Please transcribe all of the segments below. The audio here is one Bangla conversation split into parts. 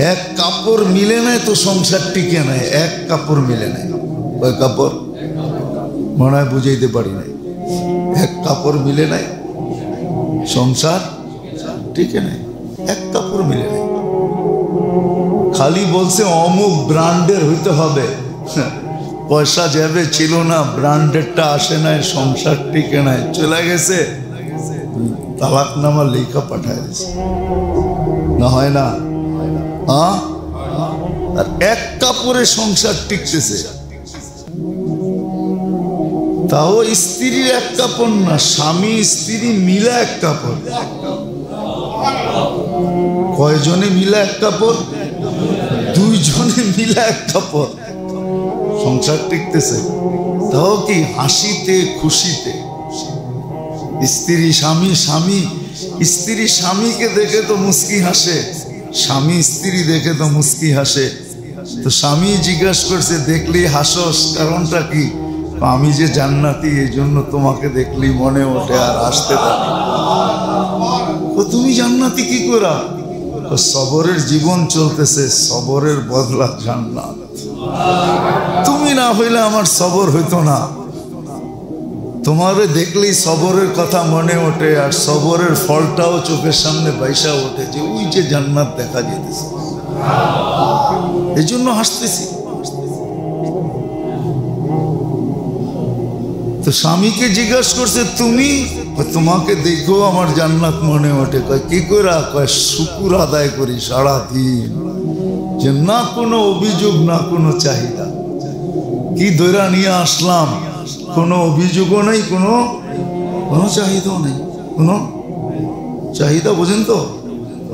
এক কাপড় মিলে নাই তো সংসার টিকে নাই। এক কাপড় মিলে নাই। কয় কাপড় মনে হয় বুঝাইতে পারি নাই। এক কাপড় মিলে নাই, সংসার টিকে নাই। এক কাপড় মিলে নাই। খালি বলছে অমুক ব্র্যান্ডের হইতে হবে, পয়সা যাবে ছিল না, ব্র্যান্ডেরটা আসে নাই, সংসার টিকে নাই, চলে গেছে, তালাকনামা লেখা পাঠায় দিয়েছে। না হয় না? হ্যাঁ, আর এক কাপড়ে সংসার টিকতেছে। তাও স্ত্রীর এক কাপড় না, স্বামী স্ত্রী মিলে এক কাপড়। কয়জনে মিলে এক কাপড়? দুইজনে মিলে এক কাপড়, সংসার টিকতেছে। তাও কি হাসিতে খুশিতে। স্ত্রী স্বামী, স্বামী স্ত্রী স্বামীকে দেখে তো মুস্কি হাসে, স্বামী স্ত্রী দেখে তো মুস্কি হাসে। তো স্বামী জিজ্ঞাসা করছে, দেখলি হাসস, কারণটা কি? আমি যে জান্নাতি, এই জন্য তোমাকে দেখলি মনে ওঠে আর হাসতে থাকি। তুমি জান্নাতি কি করা? সবরের জীবন চলতেছে, সবরের বদলা জান্নাত। তুমি না হইলে আমার সবর হইতো না। তোমারে দেখলেই সবরের কথা মনে ওঠে, আর সবরের ফলটাও চোখের সামনে বাইসা ওঠে, যে ওই যে জান্নাত দেখা যেতেছে, এই জন্য হাসতেছি। তো স্বামীকে জিজ্ঞাসা করছে, তুমি? তোমাকে দেখো আমার জান্নাত মনে ওঠে। কয় কি করে? কয় শুকুর আদায় করি সারাদিন, যে না কোনো অভিযোগ, না কোনো চাহিদা। কি দৈরা নিয়ে আসলাম, কোনো অভিযোগও নেই, কোনো চাহিদাও নেই। কোনো চাহিদা বোঝেন তো?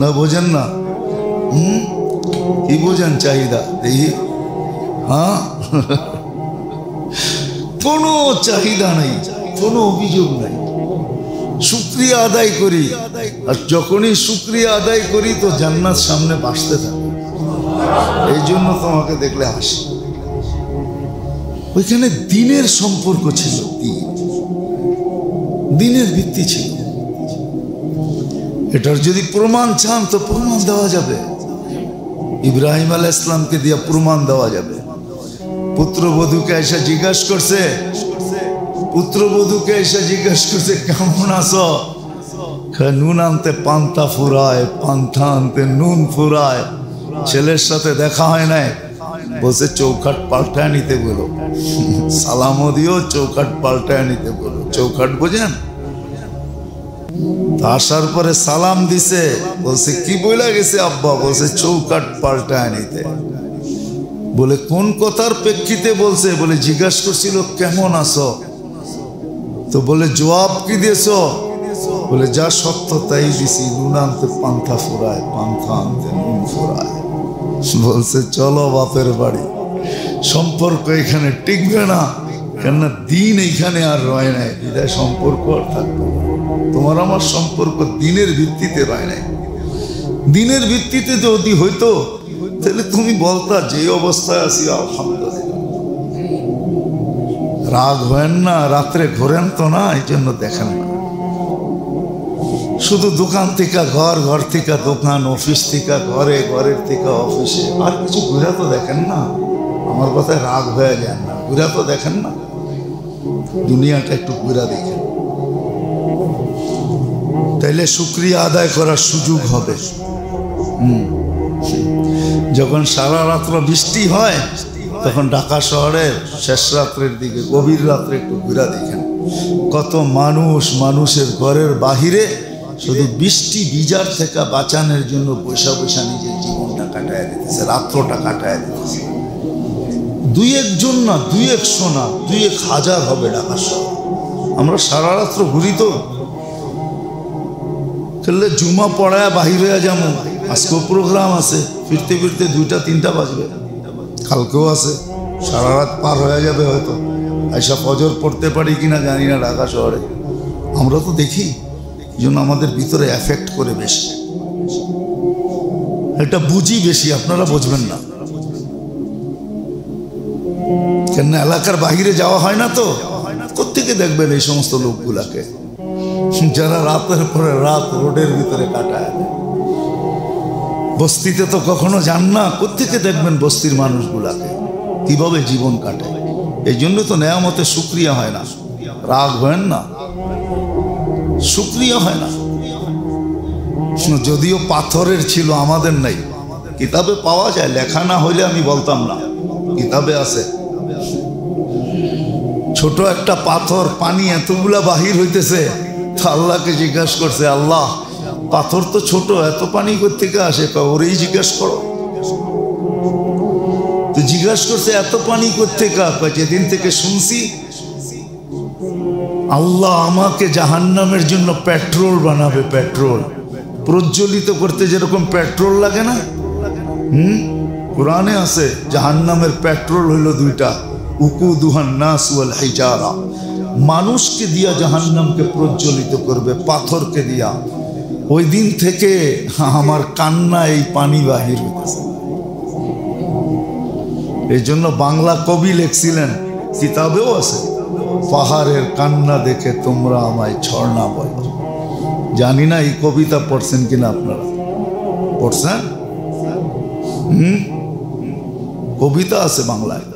না বোঝেন না? কি বোঝেন চাহিদা দেখি? হ্যাঁ, কোনো চাহিদা নেই, কোনো অভিযোগ নাই। শুকরিয়া আদায় করি, আর যখনই শুকরিয়া আদায় করি তো জান্নাত সামনে বাসতে থাকে। এই জন্য তোমাকে দেখলে হাসি। ওইখানে দিনের সম্পর্ক ছিল, দিনের ভিত্তি ছিল। এটার যদি প্রমাণ চান তো প্রমাণ দেওয়া যাবে। ইব্রাহিম আলাইহিস সালামকে দিয়ে প্রমাণ দেওয়া যাবে। পুত্রবধূকে এসে জিজ্ঞাসা করছে, পুত্রবধূকে এসে জিজ্ঞাসা করছে, কেমন আছো? নুন আনতে পান্তা ফুরায়, পান্তা আনতে নুন ফুরায়। ছেলের সাথে দেখা হয় নাই, বলছে চৌখাট পাল্টায় নিতে বলো। সালামও দিও, চৌখাট পাল্টায় নিতে বলো। চৌখাট বোঝেন? আসার পরে সালাম দিছে, বলছে কি বইলা গেছে আব্বা? বলছে চৌখাট পাল্টায় নিতে। বলে কোন কথার প্রেক্ষিতে বলছে? বলে জিজ্ঞাসা করছিল কেমন আছো, তো বলে জবাব কি দিয়েছ? বলে যা সত্য তাই দিছি, নুন আনতে পান্থা ফুরায়, পান্থা আনতে নুন ফুরায়। বলছে চলো বাপের বাড়ি। সম্পর্ক এখানে টিকবে না, কেননা দিন এইখানে আর রয় নাই, বিদায় সম্পর্ক আর থাকবে না। তোমার আমার সম্পর্ক দিনের ভিত্তিতে রয় নাই। দিনের ভিত্তিতে যদি হইতো তাহলে তুমি বলতা যে অবস্থায় আছি আলহামদুলিল্লাহ। রাগ হয় না, রাত্রে ঘোরেন তো না, এই জন্য দেখেন না। শুধু দোকান থেকে ঘর, ঘর থেকে দোকান, অফিস থেকে ঘরে, ঘরের থেকে অফিসে, আর কিছু ঘুরে তো দেখেন না। আমার কথায় রাগ হয়ে যায় না, ঘুরে তো দেখেন না। দুনিয়াটা একটু ঘুরে দেখেন, তাইলে শুকরিয়া আদায় করার সুযোগ হবে। যখন সারা রাত্র বৃষ্টি হয়, তখন ঢাকা শহরের শেষ রাত্রের দিকে, গভীর রাত্রে একটু ঘুরে দেখেন, কত মানুষ মানুষের ঘরের বাহিরে শুধু বৃষ্টি ভিজার থেকে বাঁচানোর জন্য বৈশা বৈশা নিজের জীবনটা কাটায় দিতেছে, রাত্রটা কাটায় দিতেছে। দুই একজন না, দুই একশো না, 2-1000 হবে ঢাকা শহর। আমরা সারা রাত্র ঘুরি তো, খেললে জুমা পড়ায় বাহির হয়ে যাবো। আজকেও প্রোগ্রাম আছে, ফিরতে ফিরতে 2টা-3টা বাজবে। কালকেও আছে, সারা রাত পার হয়ে যাবে হয়তো। আইসা ফজর পড়তে পারি কিনা জানি না ঢাকা শহরে। আমরা তো দেখি, এই জন্য আমাদের ভিতরে এফেক্ট করে বেশি, এটা বুঝি বেশি, আপনারা বুঝবেন না। কেন এলাকার বাহিরে যাওয়া হয় না তো, কোত্থেকে দেখবেন এই সমস্ত লোকগুলাকে, যারা রাতের পরে রাত রোডের ভিতরে কাটায়। বস্তিতে তো কখনো যান না, কোত্থেকে দেখবেন বস্তির মানুষগুলাকে কিভাবে জীবন কাটে। এই জন্য তো নেয়ামতে শুকরিয়া হয় না। রাগ হয় না, শুকরিয়া হয় না। যদিও পাথরের ছিল, আমাদের নাই। কিতাবে পাওয়া যায়, লেখা না হইলে আমি বলতাম না, কিতাবে আছে। ছোট একটা পাথর, পানি এতগুলা বাহির হইতেছে, তো আল্লাহকে জিজ্ঞাসা করছে, আল্লাহ পাথর তো ছোট, এত পানি কোত্থেকে আসে? ওরেই জিজ্ঞাসা করো। তো জিজ্ঞাসা করছে এত পানি কোত্থেকে? যেদিন থেকে শুনছি আল্লাহ আমাকে জাহান্নামের জন্য পেট্রোল বানাবে, পেট্রোল প্রজ্বলিত করতে যেরকম পেট্রোল লাগে না, কোরআনে আছে জাহান্নামের পেট্রোল হইল দুইটা, উকুদুহান নাস ওয়াল হিজারা। মানুষকে দিয়া জাহান্নামকে প্রজ্বলিত করবে, পাথরকে দিয়া। ওই দিন থেকে আমার কান্না এই পানি বাহির হইতেছে। এই জন্য বাংলা কবি লিখছিলেন, কিতাবেও আছে, পাহাড়ের কান্না দেখে তোমরা আমায় ঝর্ণা বলো। জানি না এই কবিতা পড়ছেন কিনা আপনারা, পড়ছেন? কবিতা আছে বাংলায়,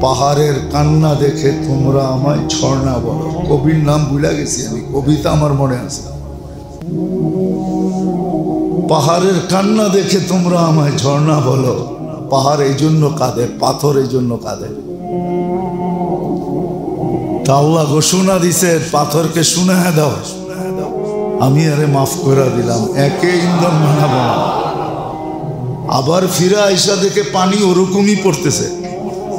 পাহাড়ের কান্না দেখে তোমরা আমায় ঝর্ণা বলো। কবির নাম ভুলে গেছি আমি, কবিতা আমার মনে আছে। পাহাড়ের কান্না দেখে তোমরা আমায় ঝর্ণা বলো। পাহাড় এই জন্য কাঁদে, পাথর এই জন্য কাঁদে। তা আল্লাহ ঘোষণা দিছে, পাথরকে শুনে দাও, আমি আরে মাফ করে দিলাম, একে ইন্ধন বানাবো না। আবার ফিরে আইসা দেখে পানি ওরকমই পড়তেছে।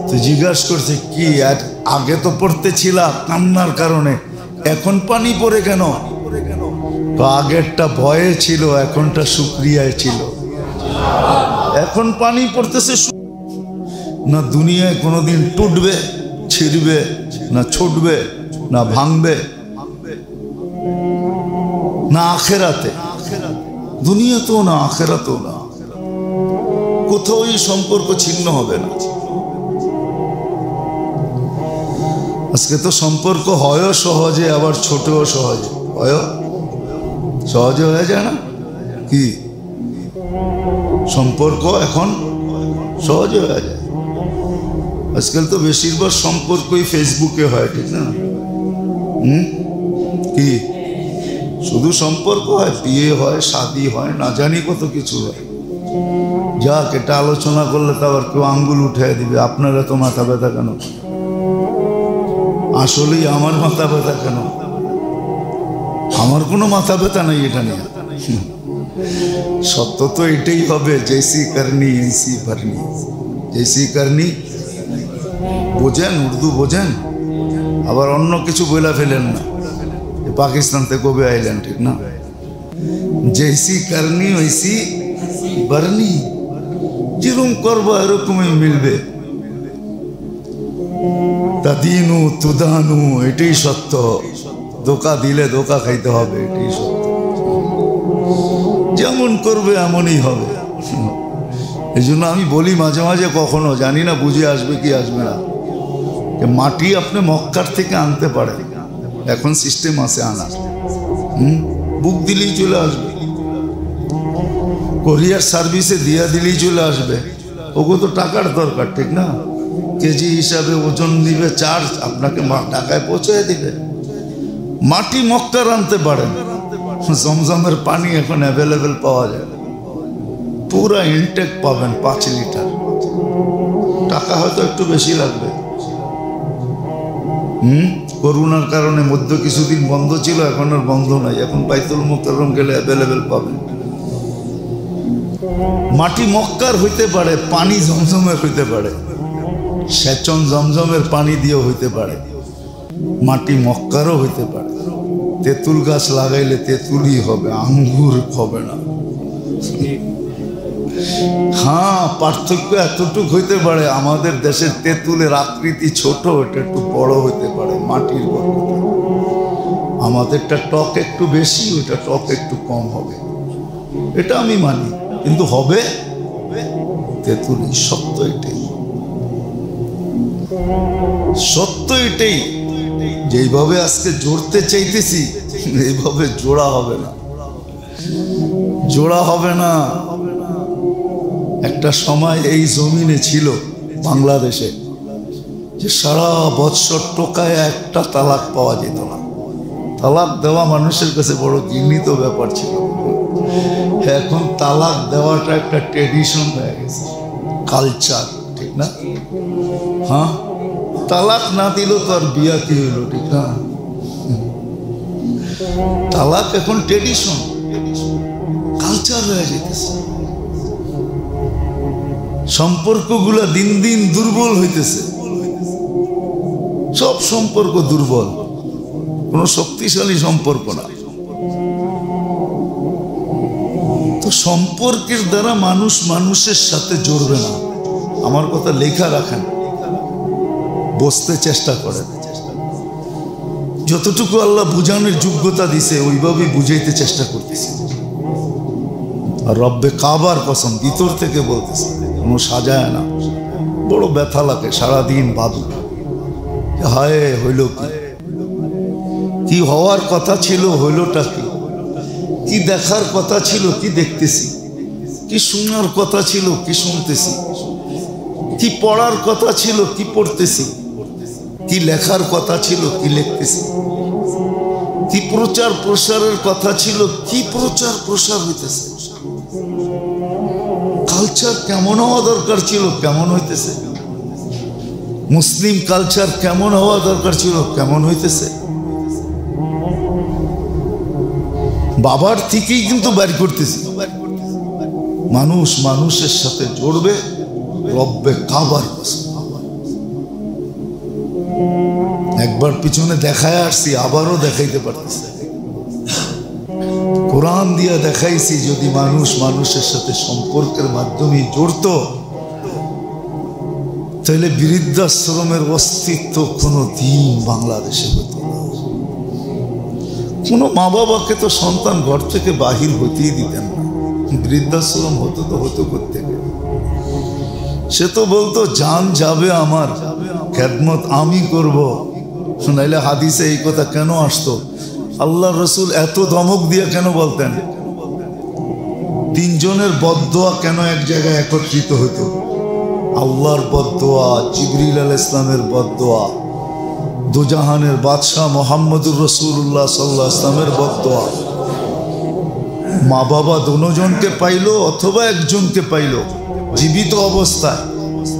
তো জিজ্ঞাসা করছে, কি আর আগে তো পড়তেছিল কান্নার কারণে, এখন পানি পড়ে কেন? তো আগেরটা ভয়ে ছিল, এখনটা শুকরিয়ায় ছিল। এখন পানি পড়তেছে না। দুনিয়ায় কোনোদিন টুটবে, ছিড়বে না, ছুটবে না, ভাঙবে না। আখেরাতে, দুনিয়াতেও না, আখেরাতেও না, কোথাও এই সম্পর্ক ছিন্ন হবে না। আজকে তো সম্পর্ক হয় সহজে, আবার ছোটও সহজে হয়, সহজে হয়ে যায় না কি? সম্পর্ক এখন সহজে হয়ে যায়। আজকাল তো বেশিরভাগ সম্পর্কই ফেসবুকে হয়, ঠিক না? কি শুধু সম্পর্ক হয়, বিয়ে হয়, শাদী হয়, না জানি কত কিছু হয়। যাক, এটা আলোচনা করলে তো আবার কেউ আঙ্গুল উঠে দিবে, আপনারা তো মাথা ব্যথা কেন? আসলেই আমার মাথা ব্যথা কেন? আমার কোনো মাথা ব্যথা নেই এটা নিয়ে। সত্য তো এটাই হবে, জৈসি করনি ऐसी भरनी। জৈসি করনি বোঝেন, উর্দু বোঝেন, আবার অন্য কিছু বইলা ফেলেন না। পাকিস্তান থেকে কবে আইলেন, ঠিক না? জৈসি করনি ওইসি ভরনি, যেরকম করবো এরকমই মিলবে। তাদিনু তুদানু, এটাই সত্য। ধোকা দিলে ধোকা খাইতে হবে, এটাই সত্য। যেমন করবে এমনই হবে। এই জন্য আমি বলি মাঝে মাঝে, কখনো জানি না বুঝে আসবে কি আসবে না, মাটি আপনি মক্কার থেকে আনতে পারেন, এখন সিস্টেম আছে আনা। বুক দিলেই চলে আসবে, কোরিয়ার সার্ভিসে দিয়া দিলেই চলে আসবে। ওগো তো টাকার দরকার, ঠিক না? কেজি হিসাবে ওজন দিবে, চার্জ আপনাকে টাকায় পৌঁছে দিবে। মাটি মক্কার আনতে পারেন। জমজমের পানি এখন অ্যাভেলেবেল পাওয়া যায়, পুরা ইনটেক পাবেন 5 লিটার। টাকা হয়তো একটু বেশি লাগবে। করোনার কারণে মধ্যে কিছুদিন বন্ধ ছিল, এখন আর বন্ধ নাই। এখন বাইতুল মুকাররম গেলে অ্যাভেলেবেল পাবেন। মাটি মক্কার হইতে পারে, পানি জমজমের হইতে পারে, সেচন জমজমের পানি দিয়েও হইতে পারে, মাটি মক্কারও হইতে পারে। তেঁতুল গাছ লাগাইলে তেঁতুলই হবে, আঙ্গুর হবে না। হ্যাঁ, পার্থক্য এতটুক হইতে পারে, আমাদের দেশের তেঁতুলের আকৃতি ছোট, এটা একটু বড় হইতে পারে মাটির বরকতে। আমাদেরটা টক একটু বেশি, ওইটা টক একটু কম হবে, এটা আমি মানি। কিন্তু হবে তেঁতুলই, সত্য এটাই, সত্য এটাই। যেইভাবে আজকে জোড়তে চাইতেছি, এইভাবে জোড়া হবে না, জোড়া হবে না। একটা সময় এই জমিনে ছিল বাংলাদেশে যে সারা বৎসর টোকায় একটা তালাক পাওয়া যেত না। তালাক দেওয়া মানুষের কাছে বড় ঘৃণিত ব্যাপার ছিল। এখন তালাক দেওয়াটা একটা ট্রেডিশন হয়ে গেছে, কালচার, ঠিক না? হ্যাঁ, তালাক না দিল তো আর বিয়া কি হইল, ঠিক না? তালাক এখন ট্রেডিশন, কালচার হয়ে যেতেছে। সম্পর্কগুলা দিন দিন দুর্বল হইতেছে। সব সম্পর্ক দুর্বল, কোনো শক্তিশালী সম্পর্ক না। তো সম্পর্কের দ্বারা মানুষ মানুষের সাথে জড়বে না। আমার কথা লেখা রাখেন, বসতে চেষ্টা করেন। যতটুকু আল্লাহ বুঝানোর যোগ্যতা দিছে ওইভাবে বুঝাইতে চেষ্টা করতেছে। আর রব্বে কাবার কসম ভিতর থেকে বলতেছে, কোনো সাজায় না। বড় ব্যথা লাগে, সারাদিন ভাবি হায় হইল কি, কি হওয়ার কথা ছিল হইলটা কি, কি দেখার কথা ছিল কি দেখতেছি, কি শোনার কথা ছিল কি শুনতেছি, কি পড়ার কথা ছিল কি পড়তেছি, কি লেখার কথা ছিল কি লিখতেছি, কি প্রচার প্রসারের কথা ছিল কি প্রচার প্রসার হইতেছে। কালচার কেমন হওয়া দরকার ছিল কেমন হইতেছে, মুসলিম কালচার কেমন হওয়া দরকার ছিল কেমন হইতেছে। বাবার থেকেই কিন্তু বের করতেছি। মানুষ মানুষের সাথে জড়বে রব্বে কাবার কসম। একবার পিছনে দেখায় আসছি, আবারও দেখাইতে পারতেছি। কোরআন দিয়া দেখাইছি, যদি মানুষ মানুষের সাথে সম্পর্কের মাধ্যমে জড়ত তাহলে বৃদ্ধাশ্রমের অস্তিত্ব কোনো দিন বাংলাদেশে হতো না। কোনো মা বাবাকে তো সন্তান ঘর থেকে বাহির হতেই দিতেন না। বৃদ্ধাশ্রম হতো তো হতো করতে, সে তো বলতো জান যাবে আমার, খেদমত আমি করব। নাইলে হাদিসে এই কথা কেন আসতো? আল্লাহ রসুল এত ধমক দিয়ে কেন বলতেন? তিনজনের বদদোয়া কেন এক জায়গায় একত্রিত হতো? আল্লাহর বদদোয়া, জিবরিল আলাইহিস সালামের বদদোয়া, দুজাহানের বাদশাহ মোহাম্মদুর রাসূলুল্লাহ সাল্লাল্লাহু আলাইহি ওয়াসাল্লামের বদদোয়া। মা বাবা দুজনকে পাইলো অথবা একজনকে পাইলো জীবিত অবস্থায়,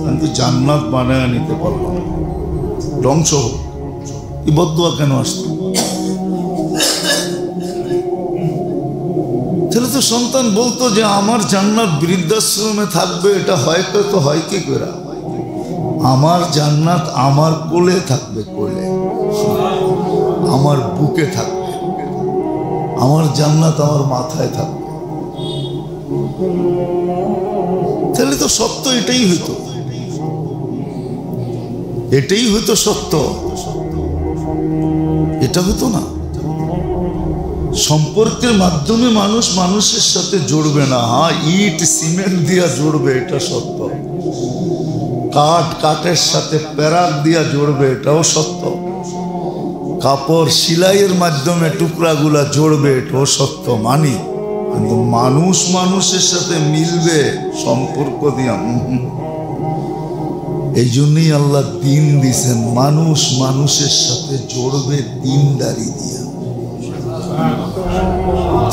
কিন্তু জান্নাত বানায় নিতে পারলো না, ধ্বংস হোক। এই বদদোয়া কেন আসতো? তাহলে তো সন্তান বলতো যে আমার জান্নাত বৃদ্ধাশ্রমে থাকবে, এটা হয় তো হয় কি করে? আমার জান্নাত আমার কোলে থাকবে, কোলে আমার বুকে থাকবে, আমার জান্নাত আমার মাথায় থাকবে। তাহলে তো সত্য এটাই হইতো, এটাই হইতো সত্য। এটা হতো না। সম্পর্কের মাধ্যমে মানুষ মানুষের সাথে জড়বে না। হ্যাঁ, ইট সিমেন্ট দিয়া জড়বে, এটা সত্য। কাঠ কাঠের সাথে প্যারাক দিয়া জড়বে, এটাও সত্য। কাপড় সিলাইয়ের মাধ্যমে টুকরাগুলা জড়বে, এটাও সত্য, মানি। কিন্তু মানুষ মানুষের সাথে মিলবে সম্পর্ক দিয়া, এই জন্যই আল্লাহ দিন দিছেন, মানুষ মানুষের সাথে জড়বে দিনদারি দিয়া,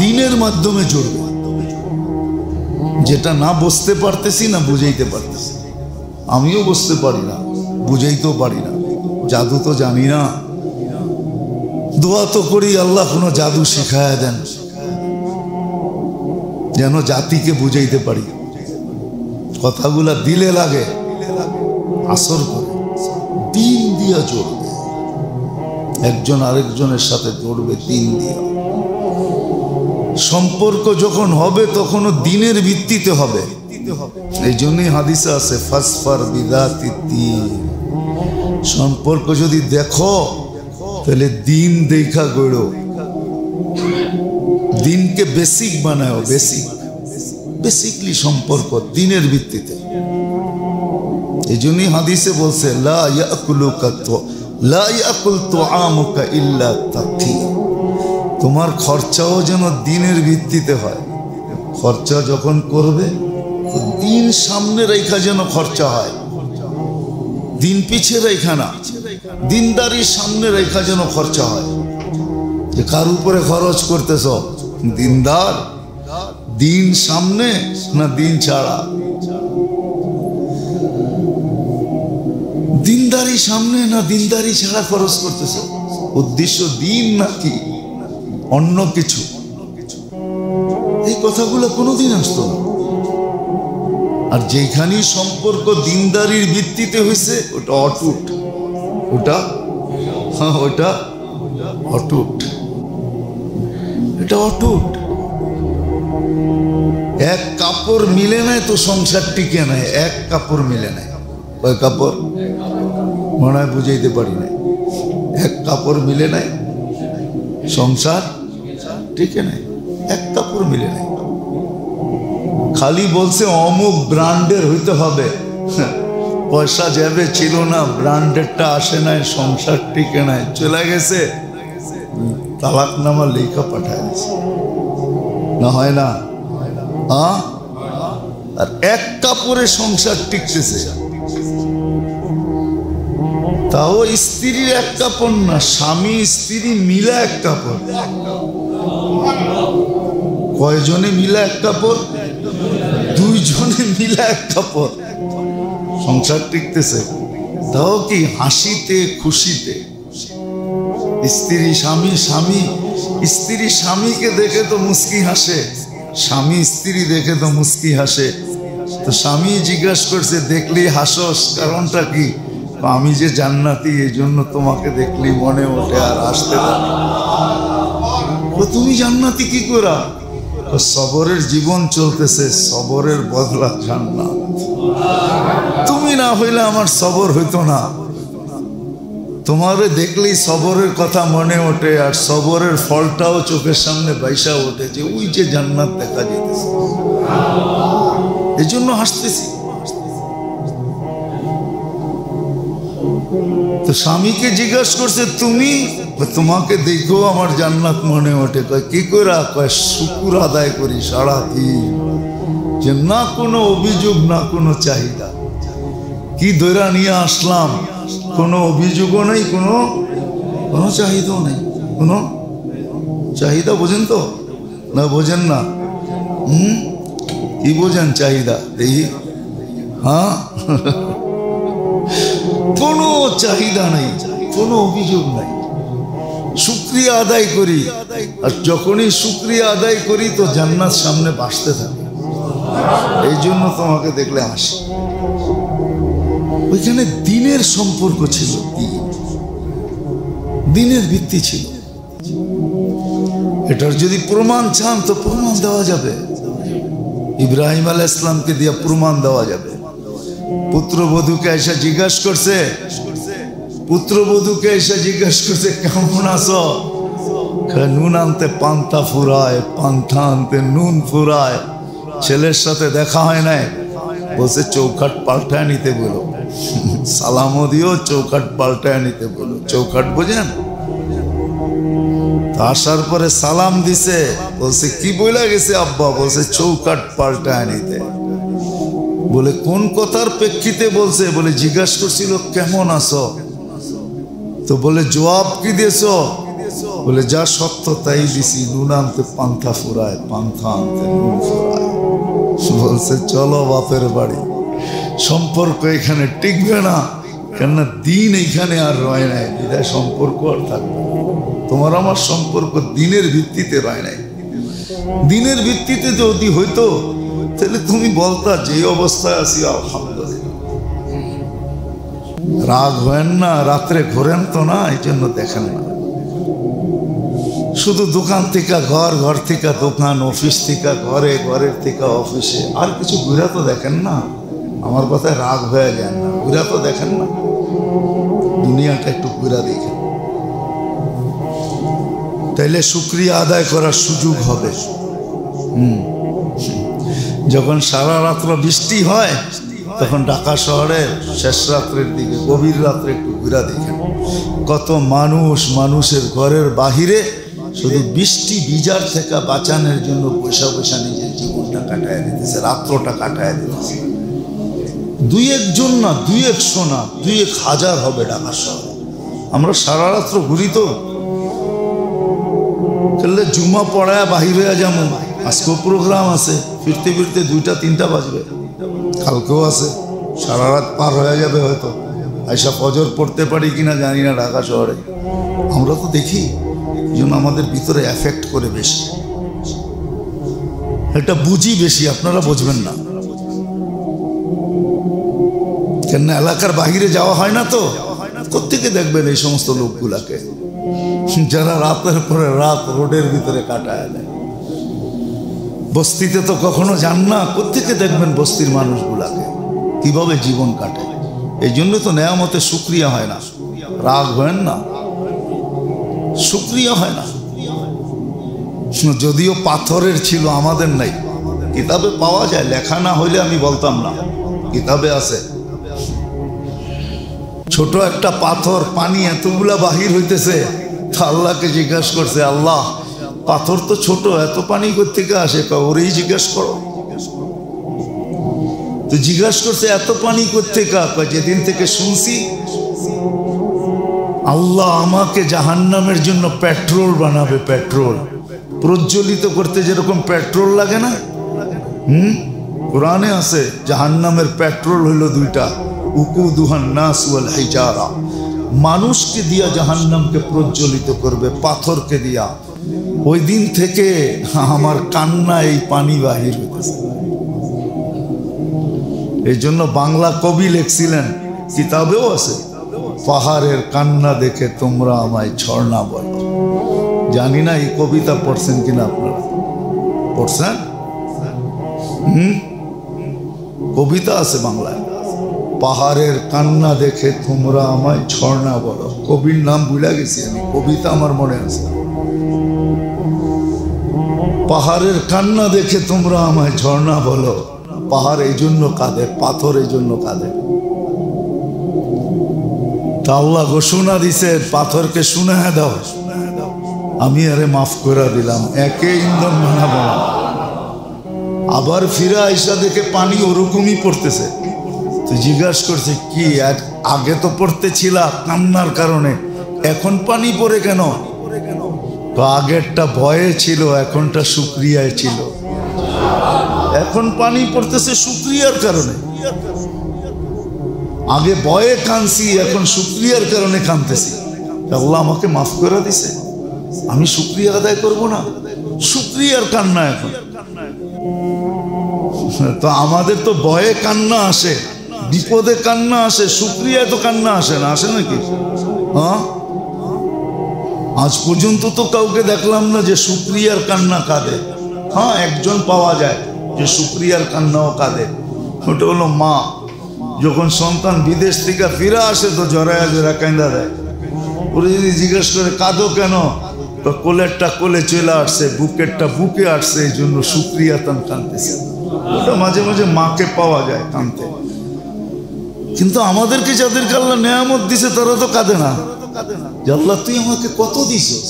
দিনের মাধ্যমে জড়বে। যেটা না বুঝতে পারতেছি না বুঝাইতে পারতেছি, আমিও বুঝতে পারি না, বুঝাইতেও পারি না, জাদু তো জানি না। দোয়া তো করি আল্লাহ কোনো জাদু শিখায় দেন যেন জাতিকে বুঝাইতে পারি। কথাগুলা দিলে লাগে, আসর করে দিন দিয়া জড়বে, একজন আরেকজনের সাথে জড়বে দিন দিয়া। সম্পর্ক যখন হবে তখনও দিনের ভিত্তিতে হবে। এই জন্যই হাদিসে আছে ফাসফার বিদাতিদ দ্বীন। সম্পর্ক যদি দেখো তাহলে দিন দেখা গড়ো, দিনকে বেসিক বানাও, বেসিকলি সম্পর্ক দিনের ভিত্তিতে। এই জন্যই হাদিসে বলছে লা ইয়াকুল তুআমুকা ইল্লা তাকি। তোমার খরচাও যেন দিনের ভিত্তিতে হয়। খরচা যখন করবে তো দিন সামনে রেখা যেন খরচা হয়, দিন পিছিয়ে রেখা না, দিনদারির সামনে রেখা যেন খরচা হয়। যে কার উপরে খরচ করতেছ? দিনদার, দিন সামনে না দিন ছাড়া? দিনদারি সামনে না দিনদারি ছাড়া খরচ করতেছ? উদ্দেশ্য দিন নাকি অন্য কিছু? এই কথাগুলো কোনোদিন আসতো না। আর যেখানেই সম্পর্ক দিনদারির ভিত্তিতে হয়েছে ওটা অটুট, ওটা অটুট, এটা অটুট। এক কাপড় মিলে নাই তো সংসার টিকে নাই, এক কাপড় মিলে নাই। কয় কাপড় মনে হয় বুঝাইতে পারি নাই। এক কাপড় মিলে নাই, সংসার টিকে নাই, এক কাপড় মিলে নাই। খালি বলছে অমুক ব্র্যান্ডের হইতে হবে, পয়সা যাবে ছিল না, ব্র্যান্ডেরটা আসে নাই, সংসার টিকে নাই, চলে গেছে, তালাকনামা লেখা পাঠায় দিছে। না হয় না? আর এক কাপড়ে সংসার টিকতেছে, তাও স্ত্রীর এক কাপড় না, স্বামী স্ত্রী মিলে এক কাপড়। কয়জনে মিলে এক কাপড়? দুইজনে মিলে এক কাপড়, সংসার টিকতেছে। তাও কি হাসিতে খুশিতে। স্ত্রী স্বামী, স্বামী স্ত্রী স্বামীকে দেখে তো মুস্কি হাসে, স্বামী স্ত্রী দেখে তো মুস্কি হাসে। তো স্বামী জিজ্ঞাসা করছে, দেখলি হাসস, কারণটা কি? আমি যে জান্নাতি, এই জন্য তোমাকে দেখলি মনে ওঠে আর আসতে পারি। তুমি জান্নাতি কি করা? সবরের জীবন চলতেছে, সবরের বদলা জান্নাত। তুমি না হইলে আমার সবর হইতো না। তোমারে দেখলেই সবরের কথা মনে ওঠে, আর সবরের ফলটাও চোখের সামনে বাইসা ওঠে, যে ওই যে জান্নাত দেখা যেতেছে, এই জন্য হাসতেছি। তো স্বামীকে জিজ্ঞাসা করছে, তুমি? তোমাকে দেখো আমার জান্নাত মনে ওঠে। কয় কি করা? কয় শুকুর আদায় করি সারাদিন, যে না কোনো অভিযোগ না কোনো চাহিদা। কি দৈরা নিয়ে আসলাম, কোনো অভিযোগও নেই, কোনো চাহিদাও নেই, কোনো চাহিদা। বোঝেন তো না? বোঝেন না? কি বোঝেন চাহিদা? দেখি। হ্যাঁ, কোনো চাহিদা নাই, কোনো অভিযোগ নাই, শুকরিয়া আদায় করি। আর যখনই শুকরিয়া আদায় করি তো জান্নাত সামনে বাসতে থাকে। এই জন্য তোমাকে দেখলে হাসি। ওইখানে দিনের সম্পর্ক ছিল, দিনের ভিত্তি ছিল। এটার যদি প্রমাণ চান তো প্রমাণ দেওয়া যাবে। ইব্রাহিম আলাইহিস সালামকে দিয়ে প্রমাণ দেওয়া যাবে। পুত্রবধূকে এসে জিজ্ঞাসা করছে, পুত্রবধূকে এসে জিজ্ঞাসা করছে, কেমন আছো? নুন আনতে পান্তা ফুরায়, পান্তা আনতে নুন ফুরায়। ছেলের সাথে দেখা হয় নাই, বলছে চৌকাট পাল্টায় নিতে বলো, সালামও দিও, চৌকাট পাল্টায় নিতে বলো। চৌকাট বোঝেন? আসার পরে সালাম দিছে, বলছে কি বইলা গেছে আব্বা? বলছে চৌকাট পাল্টায় নিতে। বলে কোন কথার প্রেক্ষিতে বলছে? বলে জিজ্ঞাসা করছিল কেমন আছো, তো বলে জবাব কি দিয়েছ? বলে যা সত্য তাই দিছি, নুন আনতে পান্থা ফুরায়, পান্থা আনতে নুন ফুরায়। বলছে চলো বাপের বাড়ি, সম্পর্ক এখানে টিকবে না, কেননা দিন এইখানে আর রয় নাই, বিদায় সম্পর্ক আর থাকবে। তোমার আমার সম্পর্ক দিনের ভিত্তিতে রয় নাই। দিনের ভিত্তিতে যদি হইতো তাহলে তুমি বলতা যে অবস্থায় আছি আলহামদুলিল্লাহ। রাগ হয় না, রাত্রে ঘোরেন তো না, এই জন্য দেখেন না। শুধু দোকান থেকে ঘর, ঘর থেকে দোকান, অফিস থেকে ঘরে, ঘরের থেকে অফিসে, আর কিছু ঘুরা তো দেখেন না। আমার কথায় রাগ হয়ে যায় না, ঘুরা তো দেখেন না। দুনিয়াটা একটু ঘুরা দেখেন, তাইলে শুকরিয়া আদায় করার সুযোগ হবে। যখন সারা রাত্র বৃষ্টি হয় তখন ঢাকা শহরে শেষ রাত্রের দিকে, গভীর রাত্রে একটু ঘুরা দেখেন, কত মানুষ, মানুষের ঘরের বাহিরে শুধু বৃষ্টি বিজার থেকে বাঁচানোর জন্য পয়সা পয়সা নিজের জীবনটা কাটায় দিতেছে, রাত্রটা কাটায় দিতেছে। 2-1 জন না, 2-1 শোনা, 2-1 হাজার হবে ঢাকা শহরে। আমরা সারা রাত্র ঘুরি তো, খেললে জুমা পড়ায় বাহির হয়ে যেমন আজকেও প্রোগ্রাম আছে, ফিরতে ফিরতে 2টা-3টা বাজবে, কালকেও আছে, সারা রাত পার হয়ে যাবে হয়তো। আইসা ফজর পড়তে পারি কিনা জানি না ঢাকা শহরে। আমরা তো দেখি, যেন আমাদের ভিতরে এফেক্ট করে বেশি, এটা বুঝি বেশি, আপনারা বুঝবেন না কেন? এলাকার বাহিরে যাওয়া হয় না তো, কোত্থেকে দেখবেন এই সমস্ত লোকগুলাকে যারা রাতের পরে রাত রোডের ভিতরে কাটায় দেয়। বস্তিতে তো কখনো যান না, কোত্থেকে দেখবেন বস্তির মানুষগুলাকে কিভাবে জীবন কাটে। এই জন্য তো নেয়ামতে শুকরিয়া হয় না, রাগ হয় না, শুকরিয়া হয় না। যদিও পাথরের ছিল, আমাদের নাই, কিতাবে পাওয়া যায়, লেখা না হইলে আমি বলতাম না, কিতাবে আছে। ছোট একটা পাথর, পানি এতগুলা বাহির হইতেছে, তা আল্লাহকে জিজ্ঞাসা করছে, আল্লাহ পাথর তো ছোট, এত পানি কোত্থেকে আসে? ওরেই জিজ্ঞাসা করো। তো জিজ্ঞাসা করছে এত পানি কোত্থেকে? যেদিন থেকে শুনছি আল্লাহ আমাকে জাহান্নামের জন্য পেট্রোল বানাবে, পেট্রোল প্রজ্বলিত করতে যেরকম পেট্রোল লাগে না, কোরআনে আছে জাহান্নামের পেট্রোল হইল 2টা, উকুদুহান নাস ওয়াল হিজারা। মানুষকে দিয়া জাহান্নামকে প্রজ্বলিত করবে, পাথরকে দিয়া। ওই দিন থেকে আমার কান্না এই পানি বাহির হইতেছে। এই জন্য বাংলা কবি লিখছিলেন, কিতাবেও আছে, পাহাড়ের কান্না দেখে তোমরা আমায় ঝর্ণা বলো। জানি না এই কবিতা পড়ছেন কিনা আপনারা, পড়ছেন? কবিতা আছে বাংলায়, পাহাড়ের কান্না দেখে তোমরা আমায় ঝর্ণা বলো। কবির নাম ভুলে গেছি আমি, কবিতা আমার মনে আছে। পাহাড়ের কান্না দেখে তোমরা আমায় ঝর্ণা বলো। পাহাড় এই জন্য কাঁদে, পাথর এই জন্য কাঁদে। তা আল্লাহ ঘোষণা দিছে, পাথরকে শুনে দাও, আমি আরে মাফ করে দিলাম, একে ইন্ধন বানাবো না। আবার ফিরে আইসা দেখে পানি ওরকমই পড়তেছে। তো জিজ্ঞাসা করছে, কি আগে তো পড়তেছিল কান্নার কারণে, এখন পানি পড়ে কেন? তো আগেরটা ভয়ে ছিল, এখনটা শুকরিয়ায় ছিল। এখন পানি পড়তেছে শুকরিয়ার কারণে। আগে ভয়ে কাঁদছি, এখন শুকরিয়ার কারণে কাঁদতেছি। আল্লাহ আমাকে মাফ করে দিছে, আমি শুকরিয়া আদায় করব না? শুকরিয়ার কান্না এখন। তো আমাদের তো ভয়ে কান্না আসে, বিপদে কান্না আসে, শুকরিয়ায় তো কান্না আসে না, আসে নাকি? হ্যাঁ, আজ পর্যন্ত তো কাউকে দেখলাম না যে শুকরিয়ার কান্না কাঁদে। হ্যাঁ, একজন পাওয়া যায় যে শুকরিয়ার কান্নাও কাঁদে, ওটা হলো মা। যখন সন্তান বিদেশ থেকে ফিরে আসে তো জড়ায়া জোড়া কান্দা দেয়। ওরা যদি জিজ্ঞেস করে কাঁদো কেন, তো কোলেরটা কোলে চলে আসছে, বুকেরটা বুকে আসছে, এই জন্য শুকরিয়া তান কাঁদতেছে। ওটা মাঝে মাঝে মাকে পাওয়া যায় কাঁদতে। কিন্তু আমাদেরকে যাদেরকে আল্লাহ নেয়ামত দিছে তারা তো কাঁদে না, যে আল্লাহ তুই আমাকে কত দিছিস,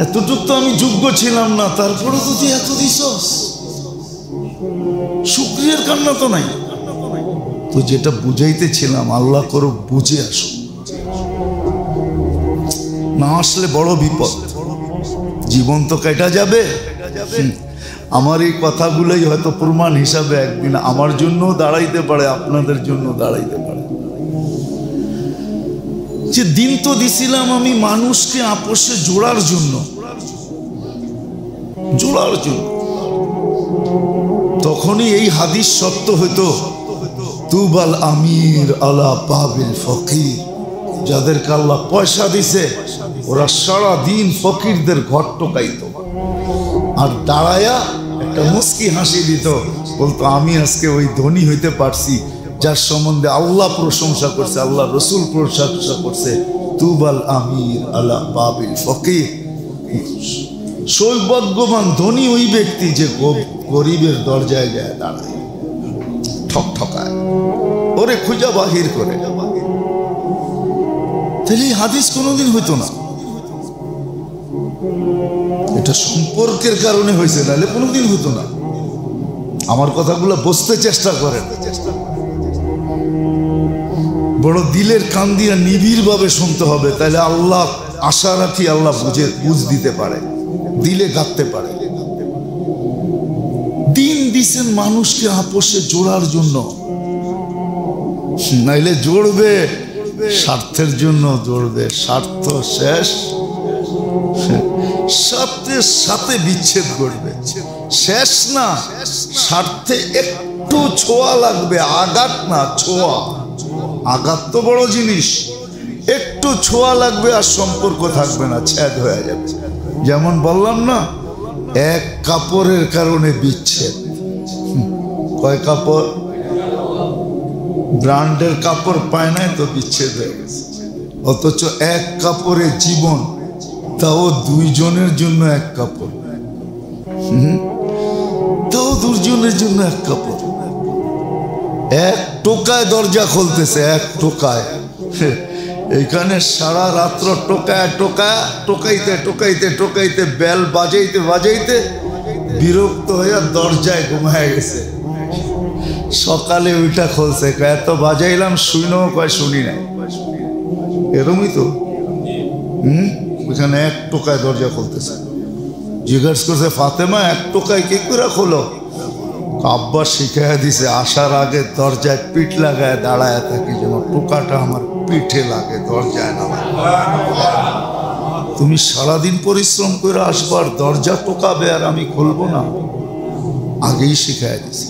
এতটুক তো আমি যোগ্য ছিলাম না, তারপরে তো তুই এত দিছস। শুকরিয়ার কান্না তো নাই। তো যেটা বুঝাইতেছিলাম, আল্লাহ করো বুঝে আসো, না আসলে বড় বিপদ, জীবন তো কেটে যাবে। আমার এই কথাগুলোই হয়তো প্রমাণ হিসাবে একদিন আমার জন্য দাঁড়াইতে পারে, আপনাদের জন্য দাঁড়াইতে পারে। যে দিন তো দিছিলাম আমি মানুষকে আপোষে জোড়ার জন্য, তখনই এই হাদিস সত্য হইতো, তুবাল আমির আলা বাবিল ফকির। যাদেরকে আল্লাহ পয়সা দিছে ওরা সারা দিন ফকিরদের ঘর টোকাইতো, আর দাঁড়ায়া একটা মুস্কি হাসি দিত, বলতো আমি আজকে ওই ধনী হইতে পারছি যার সম্বন্ধে আল্লাহ প্রশংসা করছে, আল্লাহ রসুল প্রশংসা করছে। তুবাল আমির আলা বাবিল ফকির। সৌভাগ্যবান ধনী ওই ব্যক্তি যে গরিবের দরজায় যায় দাঁড়ায়, ঠক ঠকায়, ওরে খুঁজা বাহির করে। তাহলে এই হাদিস কোনোদিন হইতো না। এটা সম্পর্কের কারণে হয়েছে, নাহলে কোনোদিন হইতো না। আমার কথাগুলো বুঝতে চেষ্টা করেন, বড় দিলের কান দিয়ে নিবিড় ভাবে শুনতে হবে, তাহলে আল্লাহ আশা রাখি আল্লাহ বুঝ দিতে পারে, দিলে গাঁথতে পারে। দিন দিছেন মানুষকে আপোষে জোড়ার জন্য, নাইলে জোড়বে স্বার্থের জন্য জোড়বে, স্বার্থ শেষ সাথে সাথে বিচ্ছেদ করবে। শেষ না, স্বার্থে একটু ছোঁয়া লাগবে, আঘাত না ছোঁয়া। আঘাত তো বড় জিনিস, একটু ছোঁয়া লাগবে আর সম্পর্ক থাকবে না, ছেদ হয়ে যাবে। যেমন বললাম না, এক কাপড়ের কারণে বিচ্ছেদ। কয় কাপড়? ব্র্যান্ডের কাপড় পায় নাই তো বিচ্ছেদ হয়ে গেছে। অথচ এক কাপড়ে জীবন, তাও দুইজনের জন্য এক কাপড়, তাও দুজনের জন্য এক কাপড়। এক টোকায় দরজা খুলতেছে, এক টোকায়। এইখানে সারা রাত্র টোকায় টোকায় টোকাইতে টোকাইতে টোকাইতে বেল বাজাইতে বাজাইতে বিরক্ত হয়ে দরজায় ঘুমায় গেছে। সকালে ওইটা খুলছে, এত বাজাইলাম শুনেও কয় শুনি নাই। এরমই তো। ওইখানে এক টোকায় দরজা খুলতেছে। জিজ্ঞেস করছে, ফাতেমা এক টোকায় কি করে খোলো? আব্বা শিখাইয়া দিছে, আসার আগে দরজায় পিঠ লাগায় দাঁড়ায় থাকি, যেন টোকাটা আমার পিঠে লাগে, দরজায় না। তুমি সারাদিন পরিশ্রম করে আসবার, দরজা টোকাবে আর আমি খুলবো না? আগেই শিখাইয়া দিছি।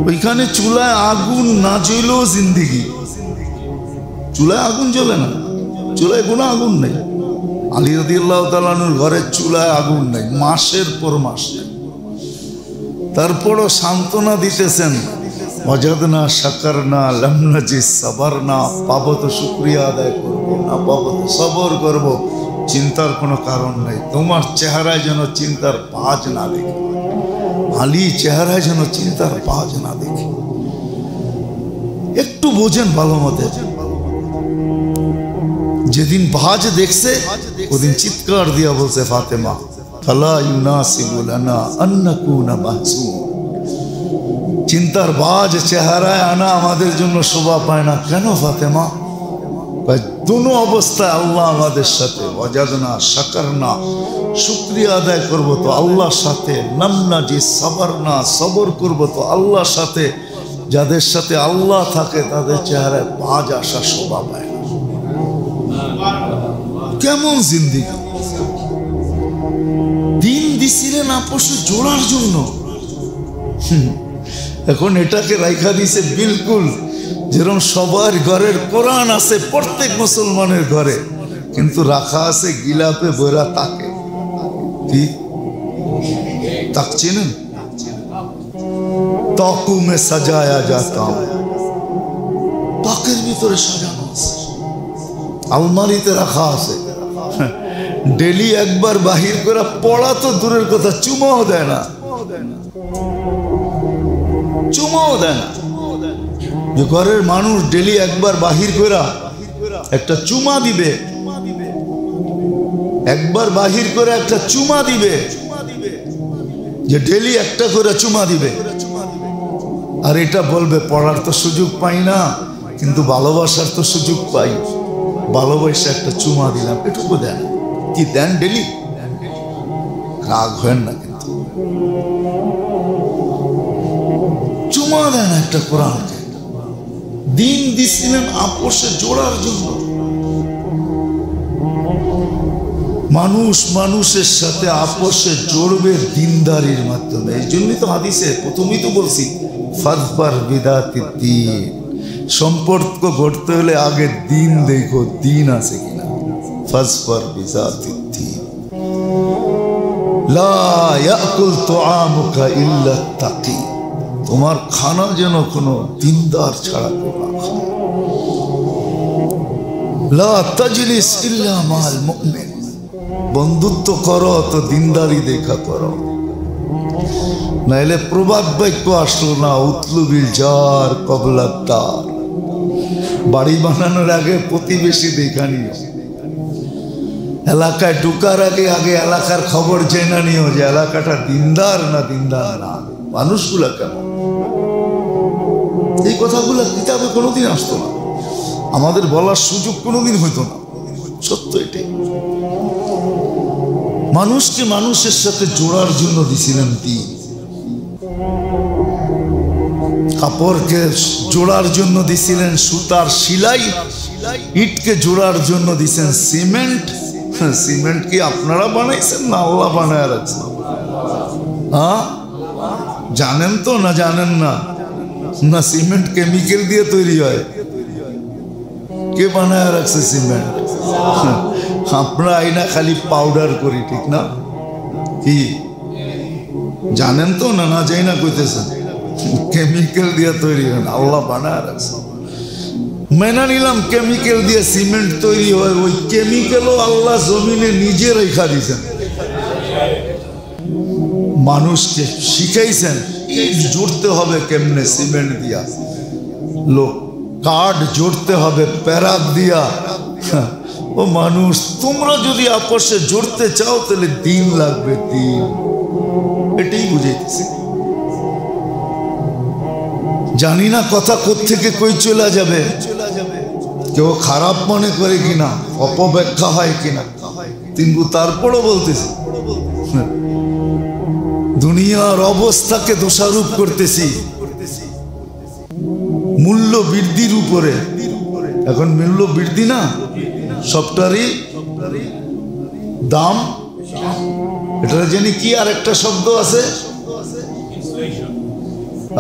ওইখানে চুলায় আগুন না জ্বলেও জিন্দিগি। চুলায় আগুন জ্বলে না, চুলায় কোনো আগুন নেই। আলী রাদিয়াল্লাহু তাআলা আনহুর ঘরের চুলায় আগুন নেই, মাসের পর মাস নেই। তারপরও সান্ত্বনা দিতেছেন, ওয়াজাদনা শাকারনা লাম নাজিদ সাবারনা, পাবো তো শুকরিয়া আদায় করবো, না পাবো তো সবর করবো। চিন্তার কোনো কারণ নাই। তোমার চেহারায় যেন চিন্তার পাঁচ না দেখি, আলী চেহারায় যেন চিন্তার পাঁচ না দেখি। একটু বোঝেন ভালো মতে। যেদিন ভাজ দেখছে ওদিন চিৎকার দিয়া বলছে, ফাতেমা ফালা ইউনাসিবু লানা আন নাকুনা মাহজুন। চিন্তার বাজ চেহারায় আনা আমাদের জন্য শোভা পায় না কেন ফাতেমা? দুনো অবস্থায় আল্লাহ আমাদের সাথে। ওয়াজাদনা শাকারনা, শুকরিয়া আদায় করবো তো আল্লাহর সাথে। নামনাজি সাবারনা, সবর করবো তো আল্লাহর সাথে। যাদের সাথে আল্লাহ থাকে তাদের চেহারায় বাজ আসা শোভা পায় না। কেমন জিন্দিগি! দিন দিছিলেন আপোষে জোড়ার জন্য, এখন এটাকে রাইখা দিছে বিলকুল যেরকম সবার ঘরের কোরআন আছে, প্রত্যেক মুসলমানের ঘরে, কিন্তু রাখা আছে গিলাপে বইরা তাকে। কি তাক চিনেন? তাকু মে সাজায়া যাতা, তাকের ভিতরে সাজানো আছে, আলমারিতে রাখা আছে। ডেলি একবার বাহির করে পড়া তো দূরের কথা, চুমাও দেয় না, চুমাও দেয় না। যে ঘরের মানুষ ডেলি একবার বাহির করে একটা চুমা দিবে, একবার বাহির করে একটা চুমা দিবে, যে ডেলি একটা করে চুমা দিবে। আর এটা বলবে পড়ার তো সুযোগ পাই না, কিন্তু ভালোবাসার তো সুযোগ পাই, ভালোবাসা একটা চুমা দিলাম, এটুকু দেন। কি দেন ডেলি? রাগ হয় না, কিন্তু চুমা দেন একটা কোরআনকে। দিন দিছিলেন আপোষে জোড়ার জন্য। মানুষ মানুষের সাথে আপোষে জড়বে দিনদারির মাধ্যমে। এই জন্যই তো হাদিসে প্রথমেই তো বলছি, ফাযফার বিদাতিদ দ্বীন। সম্পর্ক গড়তে হলে আগে দিন দেখো, দিন আছে কিনা। ফাযফার বিদাতিদ দ্বীন। লা ইয়াকুল তুআমুকা ইল্লা তাকি। তোমার খানা যেন কোনো দিনদার ছাড়া কেউ না খায়। লা তাজলিস ইল্লা মাল মুমিন। বন্ধুত্ব করো তো দিনদারি দেখা করো, নাইলে প্রবাদ বাক্য আসলো না, উতলুবিল জার কবলাদ্দার। বাড়ি বানানোর আগে প্রতিবেশী দেখা নিও, এলাকায় ঢুকার আগে আগে এলাকার খবর জেনে নিও যে এলাকাটা দিনদার না দিনদার না, মানুষগুলা কেমন। এই কথাগুলো কিতাবে কোনোদিন আসতো না, আমাদের বলার সুযোগ কোনোদিন হইতো না। সত্য এটাই। মানুষকে মানুষের সাথে জোড়ার জন্য দিছিলেন দিন, কাপড়কে জোড়ার জন্য দিছিলেন সুতার সিলাই, ইটকে জোড়ার জন্য দিছেন সিমেন্ট। সিমেন্ট কি আপনারা বানাইছেন না আল্লাহ বানায় রাখছেন? হ্যাঁ, জানেন তো না জানেন না? না, সিমেন্ট কেমিক্যাল দিয়ে তৈরি হয়। কে বানায় রাখছে সিমেন্ট? আমরা আইনা খালি পাউডার করি, ঠিক না? কি জানেন তো না? না যাই না কইতেছেন কেমিক্যাল দিয়ে তৈরি হয়, আল্লাহ বানায় রাখছে। মেনে নিলাম কেমিক্যাল দিয়ে সিমেন্ট তৈরি হয়, ওই কেমিক্যালও আল্লাহ জমিনে নিজে রেখা দিয়েছেন। মানুষকে শিখাইছেন ইট জুড়তে হবে কেমনে সিমেন্ট দিয়া, লোক কাঠ জুড়তে হবে প্যারাক দিয়া। ও মানুষ, তোমরা যদি আপসে জুড়তে চাও তাহলে দিন লাগবে, দিন। এটাই বুঝাইতেছি। জানি না কথা কোত্থেকে কই চলে যাবে, কেউ খারাপ মনে করে কিনা, অপব্যাখ্যা হয় কিনা, কিন্তু তারপরও বলতেছি দুনিয়ার অবস্থাকে দোষারোপ করতেছি মূল্য বৃদ্ধির উপরে। এখন মূল্য বৃদ্ধি না, সবটারই দাম। এটা জানি কি আর একটা শব্দ আছে,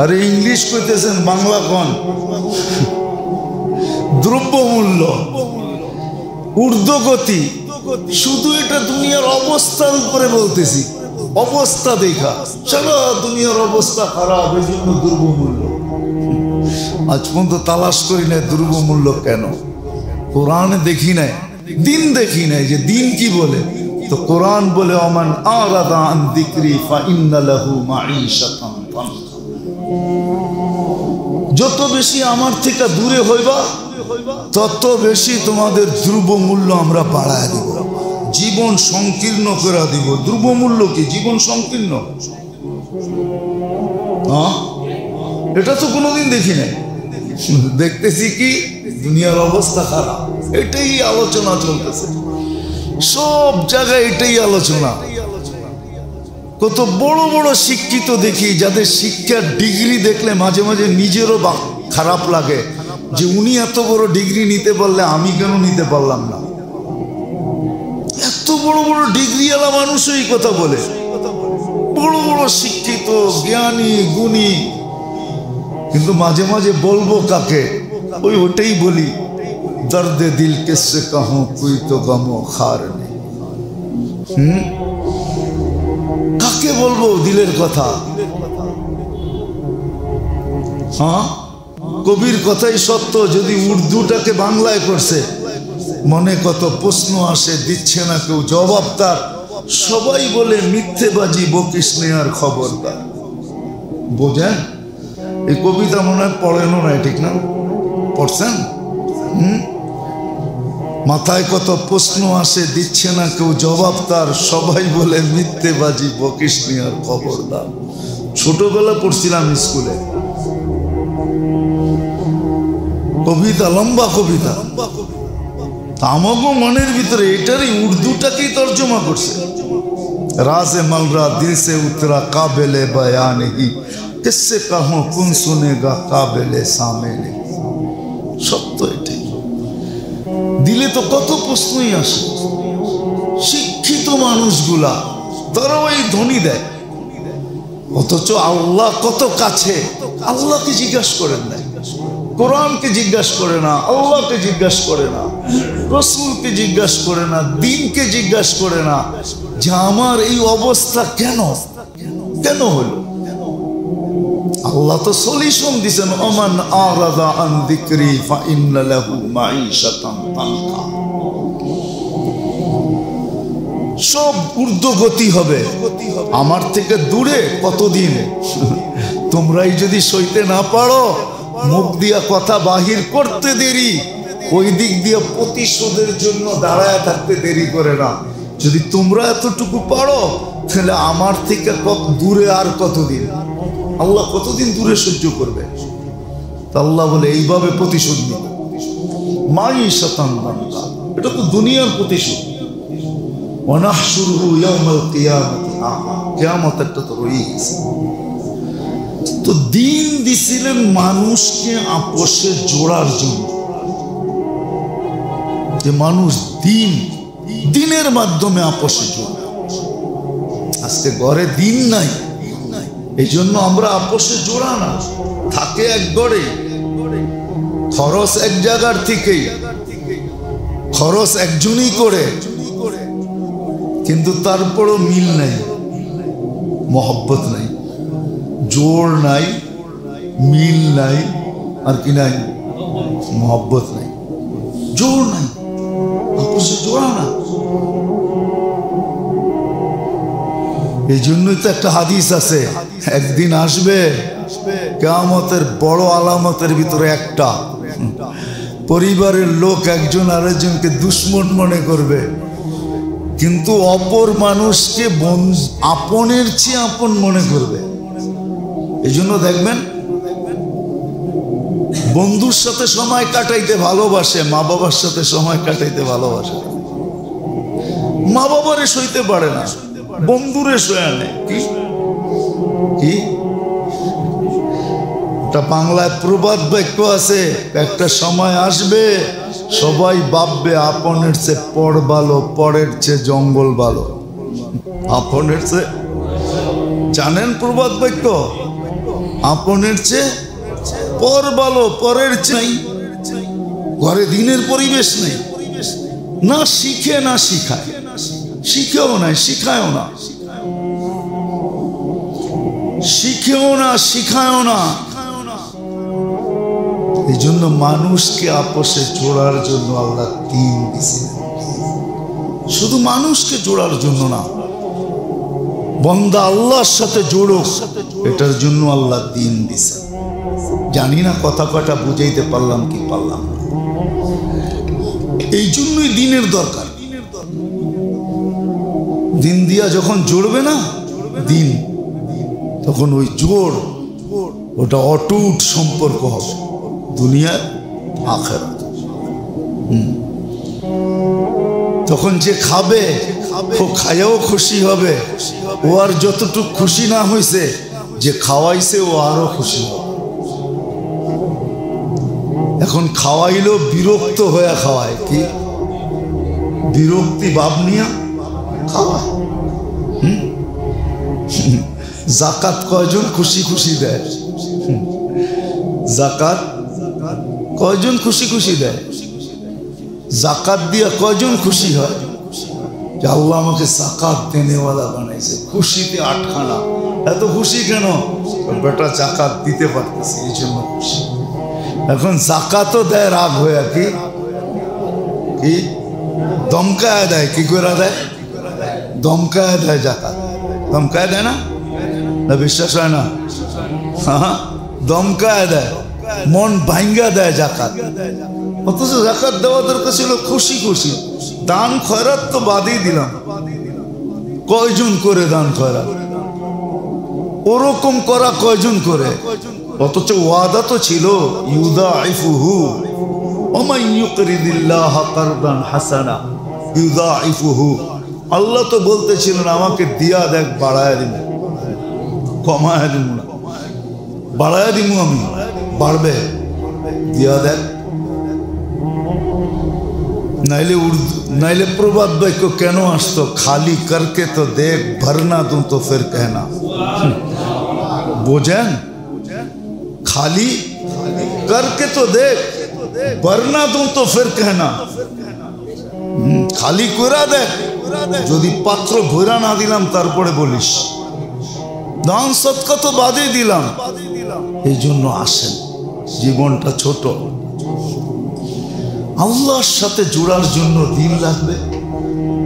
আরে ইংলিশ কইতেছেন, বাংলা কোন? দ্রব্যমূল্য, ঊর্ধ্বগতি। শুধু এটা দুনিয়ার অবস্থার উপরে বলতেছি, অবস্থা দেখা সারা দুনিয়ার অবস্থা খারাপ, এই জন্য দ্রব্যমূল্য। আজ পর্যন্ত তালাশ করি নাই দ্রব্যমূল্য কেন, কোরআনে দেখি নাই, দিন দেখি নাই যে দিন কি বলে। তো কোরআন বলে ওমান আরাদা আন যিকরি ফাইন্না লাহু মাঈশাতান দানকা। যত বেশি আমার থেকে দূরে হইবা তত বেশি তোমাদের দ্রব্যমূল্য আমরা বাড়ায় দিব, জীবন সংকীর্ণ করে দিব। দ্রব্যমূল্য কি? জীবন সংকীর্ণ। এটা তো কোনোদিন দেখি নাই, দেখতেছি কি দুনিয়ার অবস্থা খারাপ। এটাই আলোচনা চলতেছে সব জায়গায়, এটাই আলোচনা। কত বড় বড় শিক্ষিত দেখি, যাদের শিক্ষার ডিগ্রি দেখলে মাঝে মাঝে নিজেরও খারাপ লাগে যে উনি এত বড় ডিগ্রি নিতে পারলে আমি কেন নিতে পারলাম না। এত বড় বড় ডিগ্রিওয়ালা মানুষও এই কথা বলে, বড় বড় শিক্ষিত জ্ঞানী গুণী, কিন্তু মাঝে মাঝে বলবো কাকে? ওটাই বলি, দর্দে দিল কিসসে কাহूं कोई तो गमो खार নেই। কাকে বলবো দিলের কথা? হ্যাঁ, কবির কথাই সত্য। যদি উর্দুটাকে বাংলায় করছে, মনে কত প্রশ্ন আসে, দিচ্ছে না কেউ জবাব তার। সবাই বলে মিথ্যেবাজি বকিস নেয়ার খবরদার। বোঝেন? এই কবিতা মনে হয় পড়েনও নাই, ঠিক না? পড়ছেন? মাথায় কত প্রশ্ন আসে, দিচ্ছে না কেউ জবাব তার। সবাই বলে মিথ্যেবাজি বকিস নেয়ার খবরদার। ছোটবেলা পড়ছিলাম স্কুলে, কবিতা, লম্বা কবিতা। আমাগো মনের ভিতরে এটারই উর্দুটাকেই তর্জমা করছে। রাজে মালরা দিল সে উতরা কাবেলে বয়ান হি, কিসসে কাহूं কুন সুনেগা কাবেলে সামেনে। সত্য এটাই। দিলে তো কত প্রশ্নই আসে। শিক্ষিত মানুষগুলা তারাও এই ধ্বনি দেয়, অথচ আল্লাহ কত কাছে। আল্লাহকে জিজ্ঞাসা করেন নাই, কোরআনকে জিজ্ঞাসা করে না, আল্লাহকে জিজ্ঞাসা করে না, রসুলকে জিজ্ঞাসা করে না, দিনকে জিজ্ঞাসা করে না যে আমার এই অবস্থা কেন কেন হলো। আল্লাহ তো সলিউশন দিয়েছেন, ওমান আরাদা আন যিকরি ফাইন্না লাহু মাঈশাতান দানকা। সব ঊর্ধ্বগতি হবে, আমার থেকে দূরে কতদিন। তোমরাই যদি সইতে না পারো মুখ দিয়া কথা বাহির করতে দেরি, ওই দিক দিয়ে প্রতিশোধের জন্য দাঁড়ায় থাকতে দেরি করে না। যদি তোমরা এতটুকু পারো তাহলে আমার থেকে দূরে আর কতদিন, আল্লাহ কতদিন দূরে সহ্য করবে? আল্লাহ বলে এইভাবে প্রতিশোধ নিবে। মাই শতান বান্দা, এটা তো দুনিয়ার প্রতিশোধ। ওয়ানাহশুরুহু ইয়াওমাল কিয়ামাতি আ'মা, কিয়ামতটা তো রয়ে গেছে। তো দিন দিছিলেন মানুষকে আপোষে জোড়ার জন্য, যে মানুষ দিনের মাধ্যমে আপোষে জোড়া। আজকে ঘরে দিন নাই, এই জন্য আমরা আপোষে জোড়া না, থাকে এক গড়ে, খরচ এক জায়গার থেকেই, খরচ একজনই করে, কিন্তু তারপরও মিল নাই, মহব্বত নাই, জোর নাই, মিল নাই, আর কি নাই, মহব্বত নাই, জোর নাই, আপোষে জোড়া না। এই জন্যই তো একটা হাদিস আছে, একদিন আসবে কিয়ামতের বড় আলামতের ভিতরে একটা, পরিবারের লোক একজন আরেকজনকে দুশমন মনে করবে, কিন্তু অপর মানুষকে আপনের চেয়ে আপন মনে করবে। এই জন্য দেখবেন বন্ধুর সাথে সময় কাটাইতে ভালোবাসে, মা বাবার সাথে সময় কাটাইতে ভালোবাসে। মা বাবারে সইতে পারে না, বন্ধুরে সয়ে নেয়। কি একটা বাংলায় প্রবাদ বাক্য আছে, একটা সময় আসবে সবাই ভাববে আপনের চেয়ে পর ভালো, পরের চেয়ে জঙ্গল ভালো। আপনের চেয়ে, জানেন প্রবাদ বাক্য, আপনের চেয়ে পর ভালো, পরের চেয়ে। ঘরে দিনের পরিবেশ নেই, না শিখে না শিখায়, শিখেও নাই, শিখায়ও না, শিখেও না, শিখায়ও না। এই জন্য মানুষকে আপোষে জোড়ার জন্য আল্লাহ দিন দিয়েছিলেন, শুধু মানুষকে জোড়ার জন্য না, বান্দা আল্লাহর সাথে জোড়ো, এটার জন্য আল্লাহ দিন দিয়েছেন। জানি না কথা কটা বুঝাইতে পারলাম কি পারলাম না। এই জন্যই দিনের দরকার। দিন দিয়া যখন জোড়বে না দিন, তখন ওই জোড়, ওটা অটুট সম্পর্ক হবে দুনিয়ার আখিরাত। তখন যে খাবে ও খায়াও খুশি হবে, ও আর যতটুক খুশি না হয়েছে, যে খাওয়াইছে ও আরো খুশি হবে। এখন খাওয়াইলো বিরক্ত হয়ে খাওয়ায়, কি বিরক্তি ভাব নিয়া খাওয়ায়। জাকাত কয়জন খুশি খুশি দেয়? জাকাত কয়জন খুশি খুশি দেয়? জাকাত দিয়া কয়জন খুশি হয় যে আল্লাহ আমাকে জাকাত দেনেওয়ালা বানাইছে, খুশিতে আটখানা। এত খুশি কেন? বেটা জাকাত দিতে পারতেছি, এই জন্য খুশি। এখন জাকাতও দেয় রাগ হয়ে, কি কি দমকায় দেয়। কি করে দেয়? দমকায় দেয়। জাকাত দমকায় দেয় না? না বিশ্বাস হয় না? হ্যাঁ, দমকায় দেয়, মন ভাঙ্গা দেয় জাকাত। অথচ জাকাত দেওয়া দরকার ছিল খুশি খুশি। দান খয়রাত তো বাদই দিলাম, কয়জন করে দান খয়রাত? ওরকম করা কয়জন করে? অথচ ওয়াদা তো ছিল ইউদাইফুহু ওয়া ইউকরিদিল্লাহ কারদান হাসানা ইউদাইফুহু। আল্লাহ তো বলতেছিলেন আমাকে দিয়া দেখ, বাড়ায় দিব, কমায় দিব না, বাড়ায় দিব, আমি বাড়বে, দিয়া দেখ। নাইলে উর্দু, নাইলে প্রবাদ বাক্য কেন আসতো? খালি করকে তো দেখ, ভরনা তুম তো ফির कहना। বোঝেন? খালি करके तो देख, भरना तुम तो फिर कहना। খালি কইরা দেখ, যদি পাত্র ভরা না দিলাম তারপরে বলিস। দান সদকা তো বাদই দিলাম। এই জন্য আসেন, জীবনটা ছোট, আল্লাহর সাথে জোড়ার জন্য দিন লাগবে,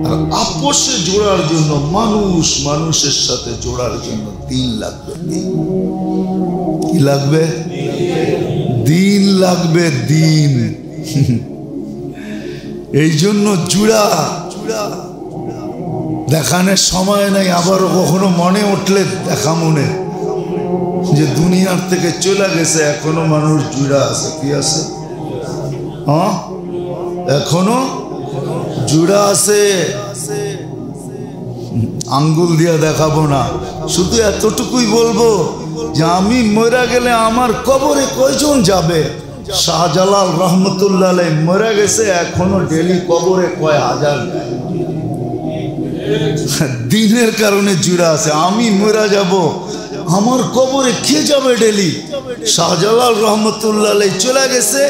আর আপোষে জোড়ার জন্য, মানুষ মানুষের সাথে জোড়ার জন্য দিন লাগবে। কি লাগবে? দিন লাগবে, দিন। এই জন্য জুড়া দেখানোর সময় নাই। আবার কখনো মনে উঠলে দেখা মনে যে দুনিয়ার থেকে চলে গেছে, এখনো মানুষ জুড়া আছে। কি আছে? হ্যাঁ, এখনো জুড়া আছে। আঙ্গুল দিয়া দেখাবো না, শুধু এতটুকুই বলবো যে আমি মরে গেলে আমার কবরে কয়জন যাবে? শাহজালাল রহমতুল্লাহ আলাইহি মরে গেছে, এখনো ডেলি কবরে কয় হাজার যায়। দিনের কারণে জুড়া আছে। আমি মরে যাব, আমার কবরে কে যাবে ডেলি? শাহজালাল রহমতুল্লাহ আলাইহি চলে গেছে,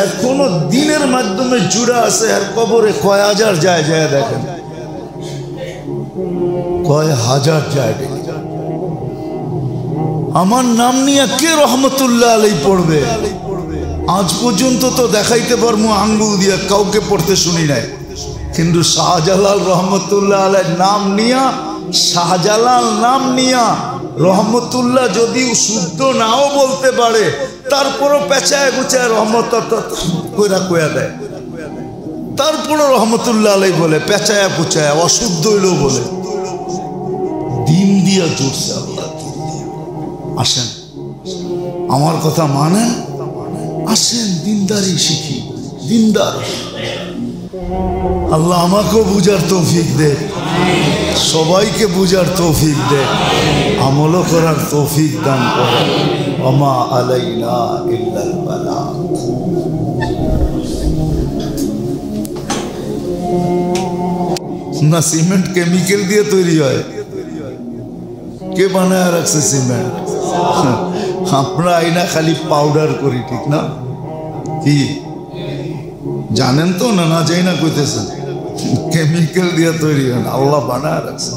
এখনো দিনের মাধ্যমে জুড়া আছে, আর কবরে কয় হাজার যায়। যায় দেখেন, কয় হাজার যায় ডেলি। আমার নাম নিয়ে কে রহমতুল্লাহ আলাইহি পড়বে? আজ পর্যন্ত তো দেখাইতে পারবো আঙ্গুল দিয়ে, কাউকে পড়তে শুনি নাই। কিন্তু শাহজালাল রহমতুল্লাহ আলাইহির নাম নিয়া, শাহজালাল নাম নিয়া রহমতুল্লাহ যদিও শুদ্ধ নাও বলতে পারে, তারপরও পেঁচায় গুচায় রহমত কইরা কইয়া দেয়। তারপরও রহমতুল্লাহ আলাইহি বলে, পেঁচায়া পুচায়া, অশুদ্ধ হইলেও বলে। দিন দিয়া জুড়ছে আল্লাহ। আসেন, আমার কথা মানেন, আসেন দিনদারি শিখি, দিনদার। আল্লাহ আমাকেও বুঝার তৌফিক দে, সবাইকে বুঝার তৌফিক দে, আমলও করার তৌফিক দান করে। ওমা আলাইনা ইল্লাল বালাগ। না, সিমেন্ট কেমিক্যাল দিয়ে তৈরি হয়। কে বানায় রাখছে সিমেন্ট? আমরা আইনা খালি পাউডার করি, ঠিক না? কি জানেন তো? না না যাই না কইতেছেন, কেমিক্যাল দিয়ে তৈরি হয় না, আল্লাহ বানায় রাখছে।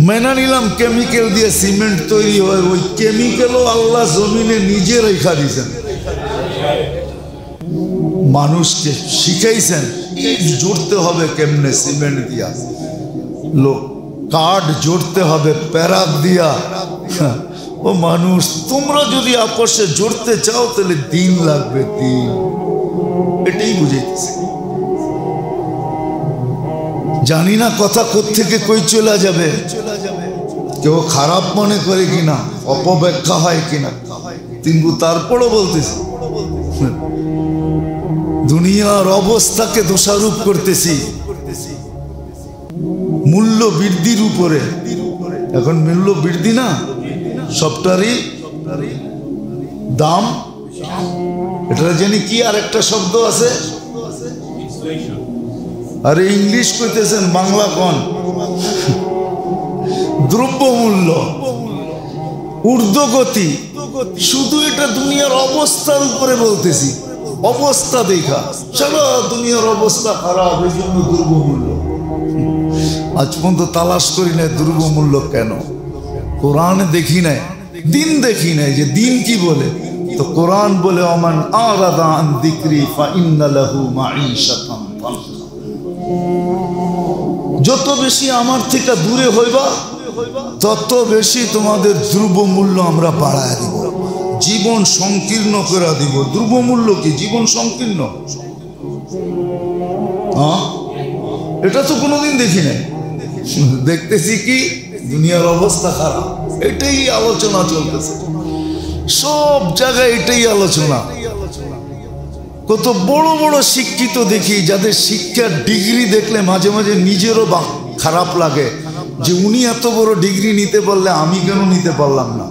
মেনে নিলাম কেমিক্যাল দিয়ে সিমেন্ট তৈরি হয়, ওই কেমিক্যালও আল্লাহ জমিনে নিজে রেখা দিয়েছেন। মানুষকে শিখাইছেন জুড়তে হবে কেমনে সিমেন্ট দিয়া, লোক কাঠ জুড়তে হবে প্যারাক দিয়া। ও মানুষ, তোমরা যদি আপোষে জুড়তে চাও তাহলে দিন লাগবে, দিন। এটাই বুঝাইতেছে। জানি না কথা কোত্থেকে কই চলে যাবে, কেউ খারাপ মনে করে কিনা, অপব্যাখ্যা হয় কিনা, কিন্তু তারপরও বলতেছি দুনিয়ার অবস্থাকে দোষারোপ করতেছি মূল্য বৃদ্ধির উপরে। এখন মূল্য বৃদ্ধি না, সবটারই দাম। এটা জানি কি আর একটা শব্দ আছে, আরে ইংলিশ কইতেছেন, বাংলা কোন? দ্রব্যমূল্য, ঊর্ধ্বগতি। শুধু এটা দুনিয়ার অবস্থার উপরে বলতেছি, অবস্থা দেখা সারা দুনিয়ার অবস্থা খারাপ, এই জন্য দ্রব্যমূল্য। আজ পর্যন্ত তালাশ করি নাই দ্রব্যমূল্য কেন, কোরআনে দেখি নাই, দিন দেখি নাই যে দিন কি বলে। তো কোরআন বলে, ওমান আরাদা আন যিকরি ফাইন্না লাহু মাঈশাতান দানকা। যত বেশি আমার থেকে দূরে হইবা, তত বেশি তোমাদের দ্রব্যমূল্য আমরা বাড়ায় দিব, জীবন সংকীর্ণ করে দিব। দ্রব্যমূল্য কি? জীবন সংকীর্ণ। হ্যাঁ, এটা তো কোনোদিন দেখি নাই। দেখতেছি কি দুনিয়ার অবস্থা খারাপ, এটাই আলোচনা চলতেছে সব জায়গায়, এটাই আলোচনা। কত বড় বড় শিক্ষিত দেখি, যাদের শিক্ষার ডিগ্রি দেখলে মাঝে মাঝে নিজেরও খারাপ লাগে যে উনি এত বড় ডিগ্রি নিতে পারলে আমি কেন নিতে পারলাম না।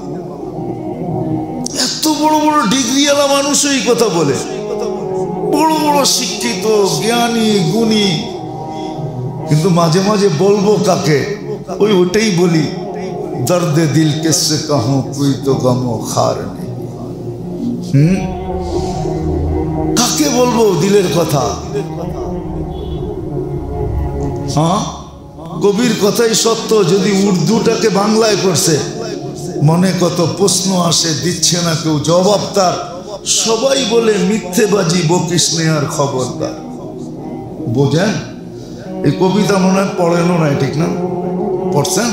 এত বড় বড় ডিগ্রিওয়ালা মানুষও এই কথা বলে, বড় বড় শিক্ষিত জ্ঞানী গুণী, কিন্তু মাঝে মাঝে বলবো কাকে, ওইটাই বলি, দর্দে দিল কিসসে কাহूं कोई तो गमो खार नहीं। কাকে বলবো দিলের কথা? হ্যাঁ, কবির কথাই সত্য। যদি উর্দুটাকে বাংলায় করছে, মনে কত প্রশ্ন আসে, দিচ্ছে না কেউ জবাব তার। সবাই বলে মিথ্যেবাজি বকিস নে আর খবরদার। বোঝেন? এই কবিতা মনে হয় পড়েনও নাই, ঠিক না? পড়ছেন?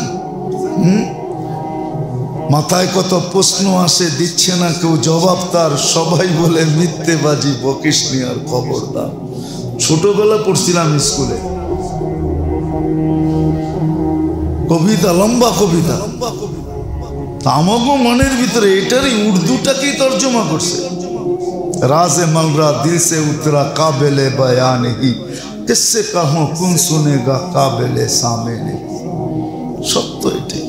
মাথায় কত প্রশ্ন আসে, দিচ্ছে না কেউ জবাব তার, সবাই বলে মিথ্যেবাজি, বকিস নি আর খবরদার। ছোটবেলা পড়ছিলাম স্কুলে কবিতা, লম্বা কবিতা। আমাগো মনের ভিতরে এটারই উর্দুটাকেই তর্জমা করছে। রাজে মলরা দিল সে উতরা কাবেলে বয়ান হি, কিসসে কাহো কোন শুনেগা কাবেলে সামেনে। সত্য এটাই।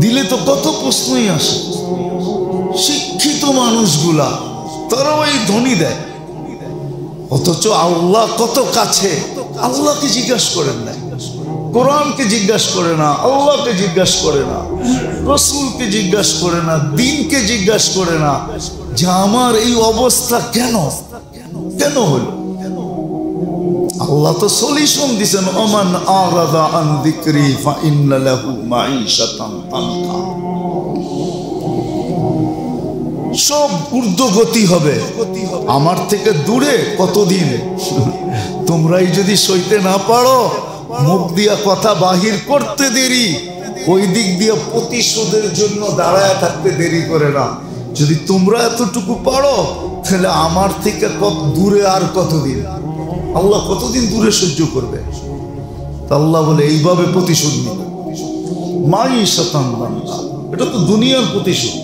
দিলে তো কত প্রশ্নই আসে। শিক্ষিত মানুষগুলা তারাও এই ধ্বনি দেয়, অথচ আল্লাহ কত কাছে। আল্লাহকে জিজ্ঞাসা করেন না, কোরআনকে জিজ্ঞাসা করে না, আল্লাহকে জিজ্ঞাসা করে না, রসুলকে জিজ্ঞাসা করে না, দ্বীনকে জিজ্ঞাসা করে না যে আমার এই অবস্থা কেন কেন হলো। আল্লাহ তো সলিউশন দিয়েছেন, ওমান আরাদা আন যিকরি ফাইন্না লাহু মাঈশাতান তানকা। সব ঊর্ধ্বগতি হবে, আমার থেকে দূরে কতদিন। তোমরাই যদি সইতে না পারো, মুখ দিয়া কথা বাহির করতে দেরি, ওই দিক দিয়ে প্রতিশোধের জন্য দাঁড়ায় থাকতে দেরি করে না। যদি তোমরা এতটুকু পারো, তাহলে আমার থেকে কত দূরে আর কতদিন। আল্লাহ কতদিন দূরে সহ্য করবে? আল্লাহ বলে এইভাবে প্রতিশোধ নিবে। মাঈশাতান তানকা, এটা তো দুনিয়ার প্রতিশোধ।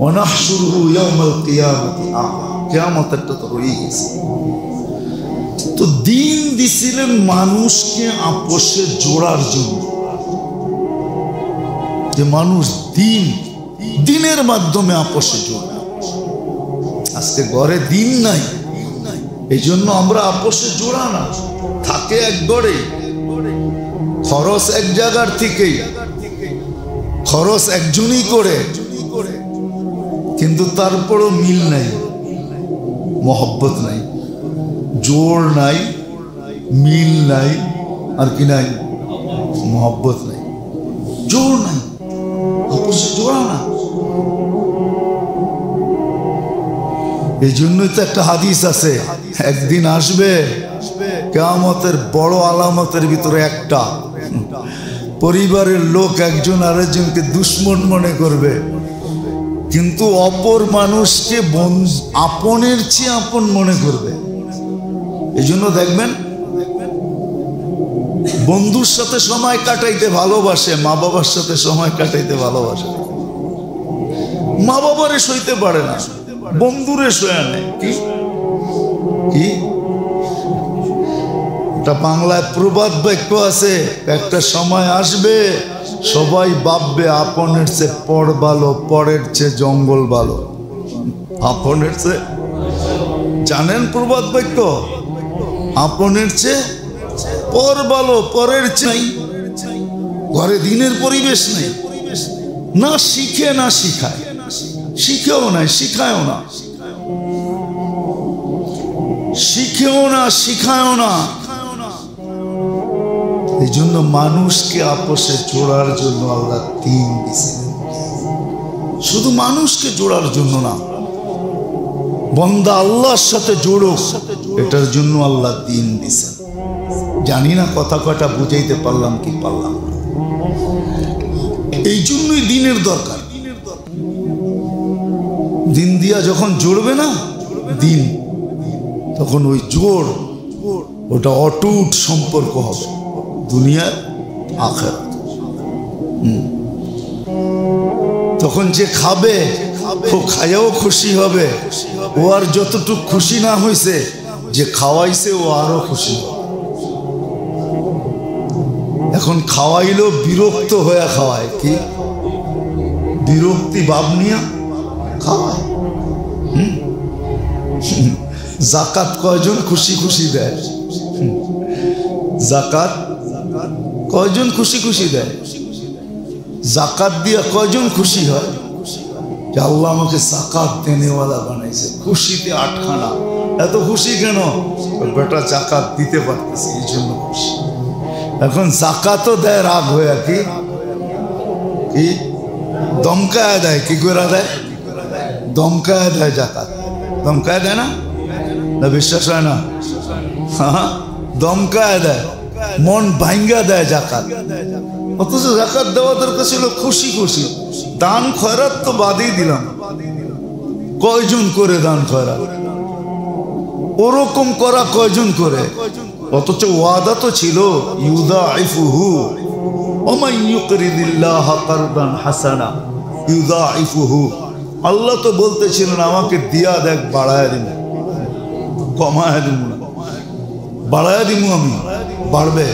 ওয়ানাহশুরুহু ইয়াওমাল কিয়ামাতি আ'মা, কিয়ামতটা তো রয়ে গেছে। তো দিন দিছিলেন মানুষকে আপোষে জোড়ার জন্য, যে মানুষ দিনের মাধ্যমে আপোষে জোড়া। আজকে ঘরে দিন নাই, এই জন্য আমরা আপোষে জোড়া না, থাকে এক গড়ে, খরচ এক জায়গার থেকেই, খরচ একজনই করে, কিন্তু তারপরও মিল নাই, মহব্বত নাই, জোর নাই, মিল নাই, আর কি নাই, মহব্বত নাই, জোর নাই, আপোষে জোড়া না। এই জন্যই তো একটা হাদিস আছে, একদিন আসবে কিয়ামতের বড় আলামতের ভিতরে একটা, পরিবারের লোক একজন আরেকজনকে দুশ্মন মনে করবে, কিন্তু অপর মানুষকে আপনের চেয়ে আপন মনে করবে। এই জন্য দেখবেন বন্ধুর সাথে সময় কাটাইতে ভালোবাসে, মা বাবার সাথে সময় কাটাইতে ভালোবাসে। মা বাবারে সইতে পারে না, বন্ধুরে সয়া নেয়। কি একটা বাংলায় প্রবাদ বাক্য আছে, একটা সময় আসবে সবাই ভাববে আপনের চেয়ে পর ভালো, পরের চেয়ে জঙ্গল ভালো। আপনের চেয়ে, জানেন প্রবাদ বাক্য, আপনের চেয়ে পর ভালো, পরের চেয়ে। ঘরে দিনের পরিবেশ নেই, না শিখে না শিখায়, শিখেও নাই, শিখায়ও না, শিখেও না, শিখায়ও না। এই জন্য মানুষকে আপোষে জোড়ার জন্য আল্লাহ দিন দিয়েছিলেন, শুধু মানুষকে জোড়ার জন্য না, বান্দা আল্লাহর সাথে জোড়ো, এটার জন্য আল্লাহ দিন দিয়েছেন। জানি না কথা কটা বুঝাইতে পারলাম কি পারলাম না। এই জন্যই দিনের দরকার। দিন দিয়া যখন জোড়বে না দিন, তখন ওই জোড়, ওটা অটুট সম্পর্ক হবে দুনিয়ার আখিরাত। তখন যে খাবে ও খায়াও খুশি হবে, ও আর যতটুকু খুশি না হয়েছে, যে খাওয়াইছে ও আরো খুশি হবে। এখন খাওয়াইলেও বিরক্ত হয়ে খাওয়ায়, কি বিরক্তি ভাব নিয়া খাওয়ায়। জাকাত কয়জন খুশি খুশি দেয়? জাকাত কয়জন খুশি খুশি দেয়? জাকাত দিয়া কয়জন খুশি হয় যে আল্লাহ আমাকে জাকাত দেনেওয়ালা বানাইছে, খুশিতে আটখানা। এত খুশি কেন? বেটা জাকাত দিতে পারতেছি, এই জন্য খুশি। এখন জাকাতও দেয় রাগ হয়ে, কি কি দমকায় দেয়, কি করে দেয়? দমকায় দেয় জাকাত, দমকায় দেয় না? না বিশ্বাস হয় না? হ্যাঁ, দমকায় দেয়, মন ভাঙ্গা দেয় জাকাত। অথচ জাকাত দেওয়া দরকার ছিল খুশি খুশি। দান খয়রাত তো বাদই দিলাম, কয়জন করে দান খয়রাত? ওরকম করা কয়জন করে? অথচ ওয়াদা তো ছিল ইউদাইফুহু ওয়া ইউকরিদিল্লাহ কারদান হাসানা ইউদাইফুহু। আল্লাহ তো বলতেছিলেন আমাকে দিয়া দেখ, বাড়ায় দিব, কমায় দিব না, বাড়ায় দিব আমি, বাড়বে,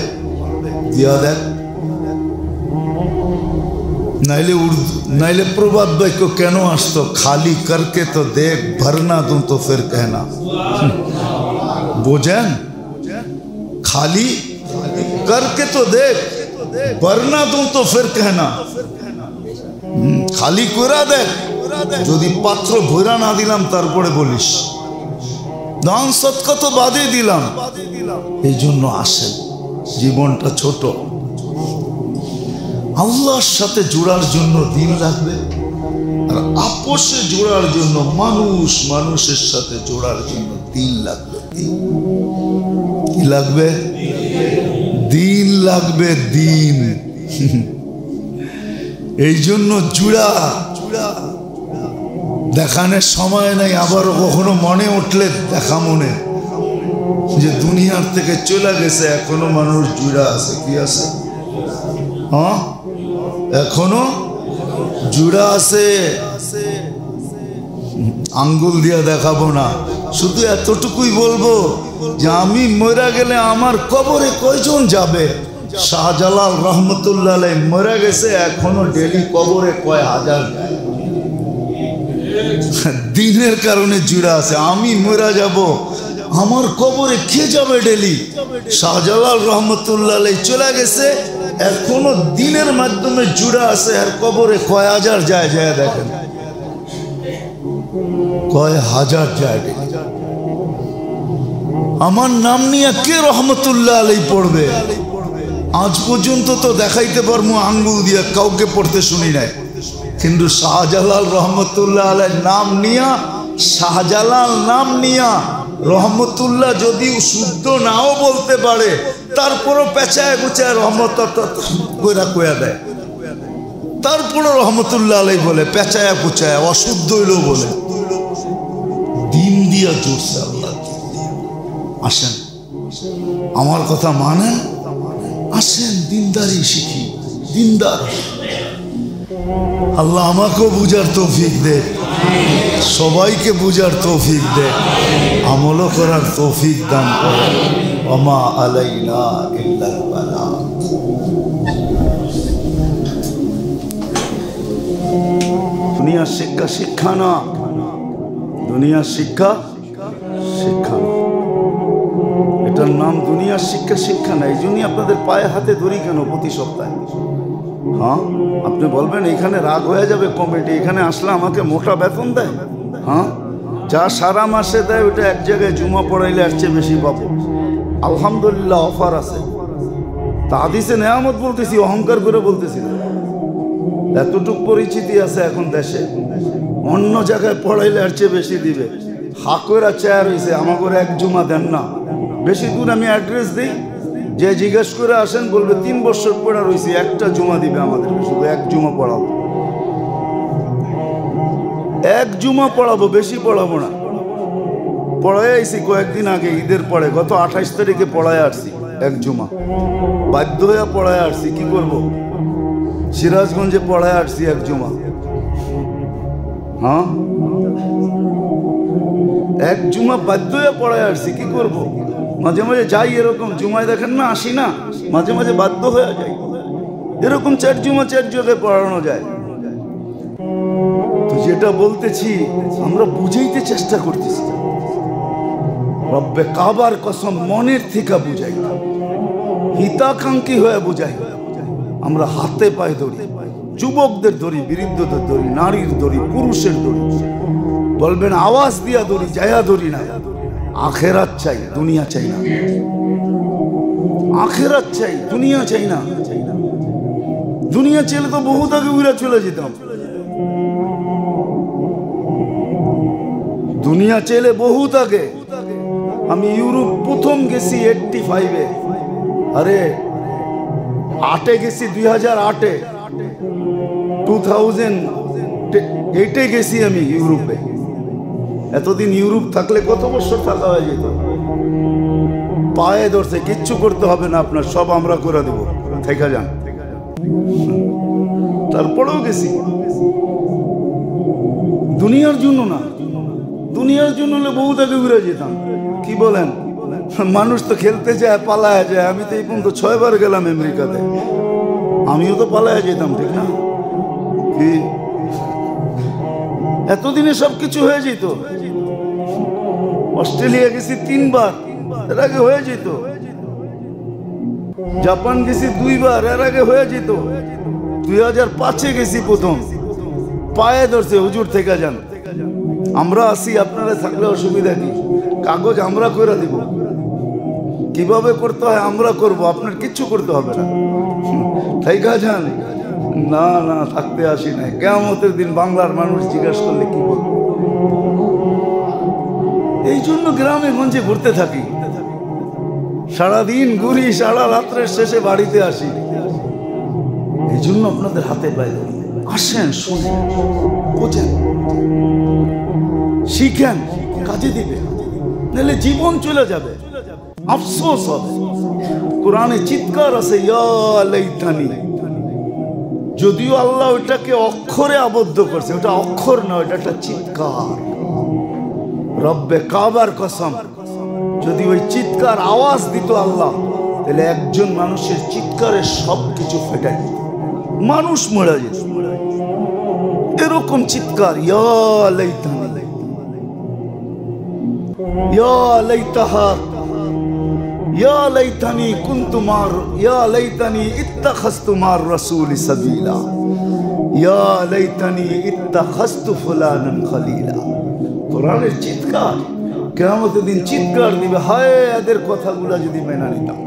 দিয়া দেখ। নাইলে উর্দু নাইলে প্রবাদ বাক্য কেন আসতো? খালি করকে তো দেখ, ভরনা তুম তো ফির कहना। বোঝেন? খালি करके तो देख, वरना तुम तो फिर कहना। খালি কইরা দেখ, যদি পাত্র ভরা না দিলাম তারপরে বলিস। দান সদকা তো বাদে দিলাম। এই জন্য আসেন, জীবনটা ছোট, আল্লাহর সাথে জোড়ার জন্য দিন লাগবে, আর আপোষে জোড়ার জন্য, মানুষ মানুষের সাথে জোড়ার জন্য দিন লাগবে। কি লাগবে? দিন লাগবে, দিন। এই জন্য জুড়া দেখানোর সময় নাই। আবার কখনো মনে উঠলে দেখা মনে যে দুনিয়ার থেকে চলে গেছে, এখনো মানুষ জুড়া আছে। কি আছে? হ্যাঁ, এখনো জুড়া আছে। আঙ্গুল দিয়ে দেখাবো না, শুধু এতটুকুই বলবো যে আমি মরে গেলে আমার কবরে কয়জন যাবে? শাহজালাল রহমতুল্লাহ আলাইহি মরে গেছে, এখনো ডেলি কবরে কয় হাজার যায়। দিনের কারণে জুড়া আছে। আমি মরে যাব, আমার কবরে কে যাবে ডেলি? শাহজালাল রহমতুল্লাহ আলাইহি চলে গেছে, এখনো দিনের মাধ্যমে জুড়া আছে, আর কবরে কয় হাজার যায়। যায় দেখেন, কয় হাজার যায়। আমার নাম নিয়ে কে রহমতুল্লাহ আলাইহি পড়বে? আজ পর্যন্ত তো দেখাইতে পারবো আঙ্গুল দিয়ে, কাউকে পড়তে শুনি নাই। কিন্তু শাহজালাল রহমতুল্লাহ আলাইহির নাম নিয়া, শাহজালাল নাম নিয়া রহমতুল্লাহ যদিও শুদ্ধ নাও বলতে পারে, তারপরও পেঁচায় গুচায় রহমত কইরা দেয়। তারপরও রহমতুল্লাহ আলাইহি বলে, পেঁচায়া গুচায়, অশুদ্ধ হইলেও বলে। দিন দিয়া জুড়ছে আল্লাহ। আসেন, আমার কথা মানেন, আসেন দিনদারি শিখি, দিনদার। আল্লাহ আমাকেও বুঝার তৌফিক দে, সবাইকে বুঝার তৌফিক দে, আমলও করার তৌফিক দান করে। ওমা আলাইনা ইল্লাল বালাগ। দুনিয়ার শিক্ষা শিক্ষা না, দুনিয়ার শিক্ষা শিক্ষা না, এটার নাম দুনিয়ার শিক্ষা শিক্ষা না। এই জন্যই আপনাদের পায়ে হাতে ধরি কেন প্রতি সপ্তাহে? হ্যাঁ, আপনি বলবেন এখানে রাগ হয়ে যাবে কমিটি, এখানে আসলে আমাকে মোটা বেতন দেয়। হ্যাঁ, যা সারা মাসে দেয় ওটা এক জায়গায় জুমা পড়াইলে এর চেয়ে বেশি পাবো। আলহামদুলিল্লাহ অফার আছে। তা হাদিসে নেয়ামত বলতেছি, অহংকার করে বলতেছি না। এতটুক পরিচিতি আছে এখন দেশে, অন্য জায়গায় পড়াইলে এর চেয়ে বেশি দিবে। হাকরা চেয়ার হয়েছে, আমাকে এক জুমা দেন না। বেশি দূর আমি অ্যাড্রেস দিই, যে জিজ্ঞেস করে আসেন বলবে 3 বছর পড়া রয়েছে, একটা জুমা দিবে আমাদের, শুধু এক জুমা পড়াবো, এক জুমা পড়াবো, বেশি পড়াবো না। পড়ায় আইসি কয়েকদিন আগে, ঈদের পরে, গত 28 তারিখে পড়ায় আসছি এক জুমা। বাধ্য হয়ে পড়ায় আসছি, কি করব? সিরাজগঞ্জে পড়ায় আসছি এক জুমা। হ্যাঁ, এক জুমা বাধ্য হয়ে পড়ায় আসছি, কি করব? মাঝে মাঝে যাই এরকম জুমায়, দেখেন না আসি না, মাঝে মাঝে বাধ্য হয়ে যাই। এরকম 4 জুমা 4 জায়গায় পড়ানো যায়। তো যেটা বলতেছি, আমরা বুঝাইতে চেষ্টা করতেছি, রব্বে কাবার কসম মনের থেকে বুঝাই, হিতাকাঙ্ক্ষী হয়ে বুঝাই। আমরা হাতে পায়ে ধরি, যুবকদের ধরি, বৃদ্ধদের ধরি, নারীর ধরি, পুরুষের ধরি। বলবেন আওয়াজ দিয়া ধরি, জায়া ধরি না। আখেরাত চাই, দুনিয়া চাই না। আখেরাত চাই, দুনিয়া চাই না। দুনিয়া চাইলে তো বহুত আগে উড়া চলে যেতাম। দুনিয়া চাইলে বহুত আগে আমি ইউরোপ প্রথম গেছি 85-এ, আরে 8-এ গেছি, 2008-এ, 2008-এ গেছি আমি ইউরোপে। এতদিন ইউরোপ থাকলে কত বছর থাকা হয়ে যেত। পায়ে ধরছে, কিচ্ছু করতে হবে না আপনার, সব আমরা করে দেব, থেকে যান। তারপরেও গেছি, দুনিয়ার জন্য না। দুনিয়ার জন্য হলে বহুত আগে ঘুরে যেতাম। কি বলেন? মানুষ তো খেলতে যায়, পালায় যায়। আমি তো এই পর্যন্ত 6 বার গেলাম আমেরিকাতে, আমিও তো পালায় যেতাম, ঠিক না? কি এতদিনে সব কিছু হয়ে যেত। অস্ট্রেলিয়া গেছি 3 বার, এর আগে হয়ে যেত। জাপান গেছি 2 বার, এর আগে হয়ে যেত। 2005-এ গেছি প্রথম, পায়ে ধরছে, হুজুর থেকে যান, আমরা আসি, আপনারা থাকলে অসুবিধা কি? কাগজ আমরা করে দিব, কিভাবে করতে হয় আমরা করব, আপনার কিচ্ছু করতে হবে না, থেকে যান। না না, থাকতে আসি নাই। কিয়ামতের দিন বাংলার মানুষ জিজ্ঞাসা করলে কি বলবো? এই জন্য গ্রামে গঞ্জে ঘুরতে থাকি, সারাদিন ঘুরি, সারা রাত্রের শেষে বাড়িতে আসি। এই জন্য আপনাদের হাতে পায়ে ধরি, আসেন, শুনেন, বোঝেন, শিখেন, কাজে দিবে, নাহলে জীবন চলে যাবে, আফসোস হবে। কোরআনে চিৎকার আছে, ইয়া লাইতানি। যদিও আল্লাহ ওটাকে অক্ষরে আবদ্ধ করছে, ওটা অক্ষর না, ওটা একটা চিৎকার। রব্বে কাবার কসম, যদি ওই চিৎকার আওয়াজ দিত আল্লাহ, তাহলে একজন মানুষের চিৎকারে সবকিছু ফেটে যেত, মানুষ মরে যেত। এরকম চিৎকার, ইয়া লাইতানি, ইয়া লাইতাহা, ইয়া লাইতানি কুনতু মার, ইয়া লাইতানি ইত্তাখাযতু মার রাসূলি সাবিলা, ইয়া লাইতানি ইত্তাখাযতু ফুলানান খলিলা। কোরআনের চিৎকার, কিয়ামতের দিন চিৎকার দিবে, হায় এদের কথাগুলো যদি মেনে নিতাম।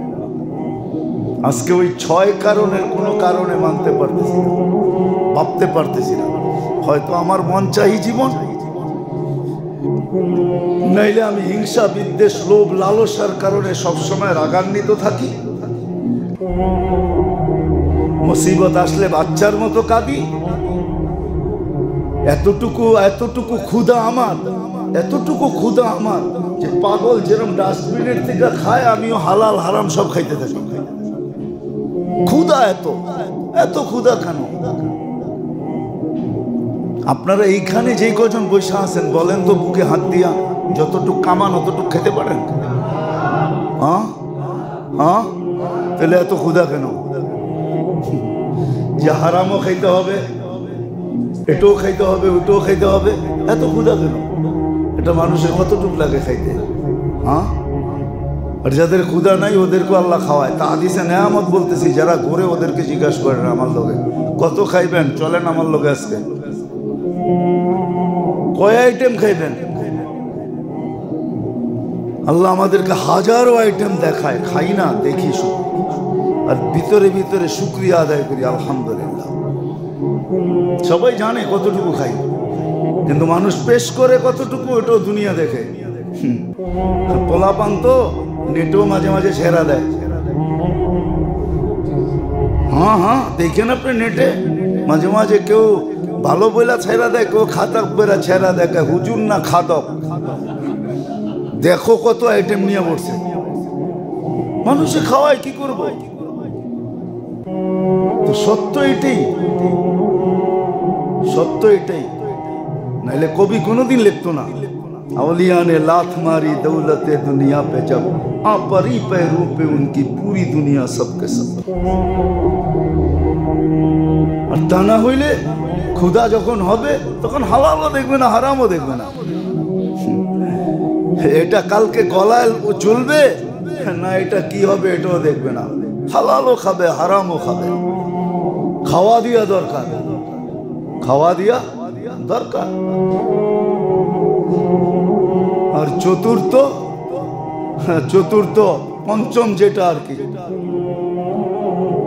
আজকে ওই 6 কারণের কোনো কারণে মানতে পারতেছি না, ভাবতে পারতেছি না। হয়তো আমার মন চাই জীবন, নাইলে আমি হিংসা, বিদ্বেষ, লোভ, লালসার কারণে সবসময় রাগান্বিত থাকি। মুসিবত আসলে বাচ্চার মতো কাঁদি। এতটুকু ক্ষুধা আমার, এতটুকু ক্ষুধা আমার যে পাগল যেরকম ডাস্টবিনের থেকে খায়, আমিও হালাল হারাম সব খাইতে থাকি। ক্ষুধা এত ক্ষুধা কেন? আপনারা এইখানে যেই কজন বসে আছেন, বলেন তো বুকে হাত দিয়া, যতটুকু কামান অতটুকু খেতে পারেন? হ্যাঁ হ্যাঁ, তাহলে এত ক্ষুধা কেন? যে হারামও খাইতে হবে, এটাও খাইতে হবে, ওটাও খাইতে হবে, এত ক্ষুধা কেন? এটা মানুষের কতটুকু লাগে খাইতে? হ্যাঁ, আর যাদের ক্ষুধা নাই ওদেরকে আল্লাহ খাওয়ায়। তা হাদিসে নেয়ামত বলতেছি, যারা ঘুরে ওদেরকে জিজ্ঞাসা করেন আমার লোকে কত খাইবেন, চলেন আমার লোকে আজকে কয় আইটেম খাইবেন। আল্লাহ আমাদেরকে হাজারো আইটেম দেখায়, খাই না, দেখি শুধু, আর ভিতরে ভিতরে শুকরিয়া আদায় করি, আলহামদুলিল্লাহ। সবাই জানে কতটুকু খাই, কিন্তু মানুষ পেশ করে কতটুকু, ওটাও দুনিয়া দেখে। পোলাপান তো নেটেও মাঝে মাঝে ছেড়া দেয়। হ্যাঁ হ্যাঁ, দেখেন আপনি নেটে মাঝে মাঝে কেউ ভালো বইলা ছেড়া দেয়, কেউ খাতক বইলা ছেড়া দেয়, হুজুর না খাতক। দেখো কত আইটেম নিয়ে পড়ছে, মানুষে খাওয়ায়, কি করবো? তো সত্য এটাই, সত্য এটাই, নাইলে কবি কোনোদিন লিখতো না, औलिया ने लात मारी दौलत दुनिया पे जब आ परी पैरों पे उनकी पूरी दुनिया सबके सब। আর তা না হইলে ক্ষুধা যখন হবে তখন হালালও দেখবে না, হারামও দেখবে না। এটা কালকে গলায় চলবে না, এটা কি হবে এটাও দেখবে না। হালালও খাবে, হারামও খাবে। খাওয়া দিয়া দরকার, খাওয়া দিয়া দরকার। আর চতুর্থ পঞ্চম যেটা আর কি,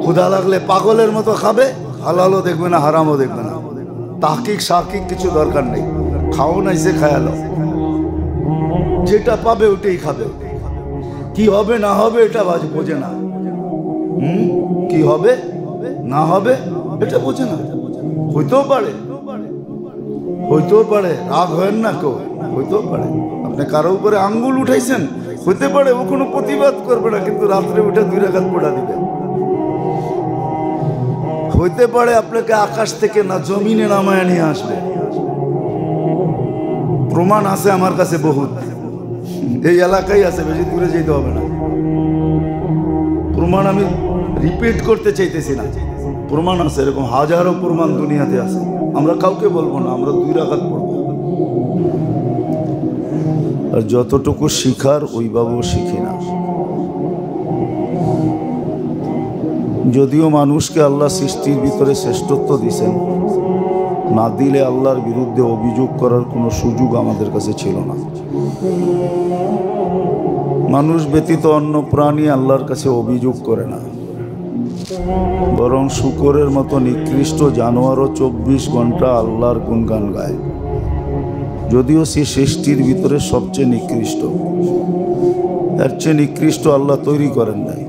ক্ষুধা লাগলে পাগলের মতো খাবে, হালালও দেখবে না, হারামও দেখবে না। তাহকিক সাকিক কিছু দরকার নেই, খাও নাই সে খায়ালো, যেটা পাবে ওটাই খাবে, কি হবে না হবে এটা বোঝে না। কি হবে না হবে এটা বোঝে না। হইতেও পারে, হইতেও পারে, রাগ হয় না কেউ, হইতেও পারে আপনি কারো উপরে আঙ্গুল উঠাইছেন, হইতে পারে ও কোনো প্রতিবাদ করবে না, কিন্তু রাত্রে উঠে 2 রাকাত পড়া দিবে। হইতে পারে আপনাকে আকাশ থেকে না জমিনে নামায় নিয়ে আসবে, প্রমাণ আছে আমার কাছে বহুত, এই এলাকায় আছে, বেশি দূরে যেতে হবে না। প্রমাণ আমি রিপিট করতে চাইতেছি না, প্রমাণ আছে, এরকম হাজারো প্রমাণ দুনিয়াতে আছে। আমরা কাউকে বলবো না, আমরা 2 রাকাত পড়বো। আর যতটুকু শিখার ওইভাবেও শিখি না। যদিও মানুষকে আল্লাহ সৃষ্টির ভিতরে শ্রেষ্ঠত্ব দিয়েছেন, না দিলে আল্লাহর বিরুদ্ধে অভিযোগ করার কোনো সুযোগ আমাদের কাছে ছিল না। মানুষ ব্যতীত অন্য প্রাণী আল্লাহর কাছে অভিযোগ করে না, বরং শূকরের মতো নিকৃষ্ট জানোয়ারও 24 ঘন্টা আল্লাহর গুণগান গায়, যদিও সে সৃষ্টির ভিতরে সবচেয়ে নিকৃষ্ট। এর চেয়ে নিকৃষ্ট আল্লাহ তৈরি করেন নাই,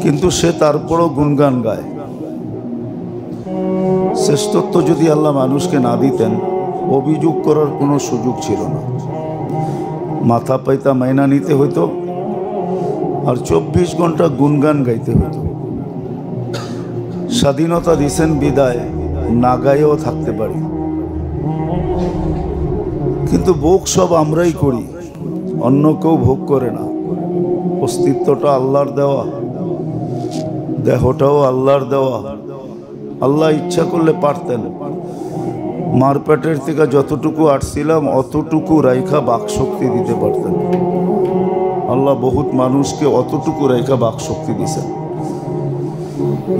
কিন্তু সে তারপরও গুণগান গায়। শ্রেষ্ঠত্ব যদি আল্লাহ মানুষকে না দিতেন, অভিযোগ করার কোনো সুযোগ ছিল না। মাথা পাইতা মাইনা নিতে হইতো, আর 24 ঘন্টা গুণগান গাইতে হইতো। স্বাধীনতা দিছেন বিদায় না গায়েও থাকতে পারি, কিন্তু ভোগ সব আমরাই করি, অন্য কেউ ভোগ করে না। অস্তিত্বটা আল্লাহর দেওয়া, দেহটাও আল্লাহর দেওয়া। আল্লাহ ইচ্ছা করলে পারতেন মার পেটের থেকে যতটুকু আসছিলাম অতটুকু রাইখা বাকশক্তি দিতে পারতেন। আল্লাহ বহুত মানুষকে অতটুকু রাইখা বাকশক্তি দিয়েছেন।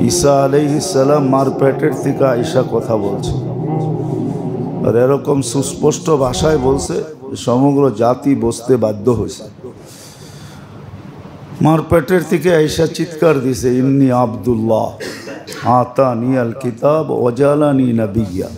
ঈসা আলাইহিস সালাম মার পেটের থেকে আয়েশা কথা বলছে, আর এরকম সুস্পষ্ট ভাষায় বলছে সমগ্র জাতি বসতে বাধ্য হয়েছে। মার পেটের থেকে আয়েশা চিৎকার দিছে, ইন্নী আব্দুল্লাহ আতানি আল কিতাব ওয়াজালানি নবিয়্যা।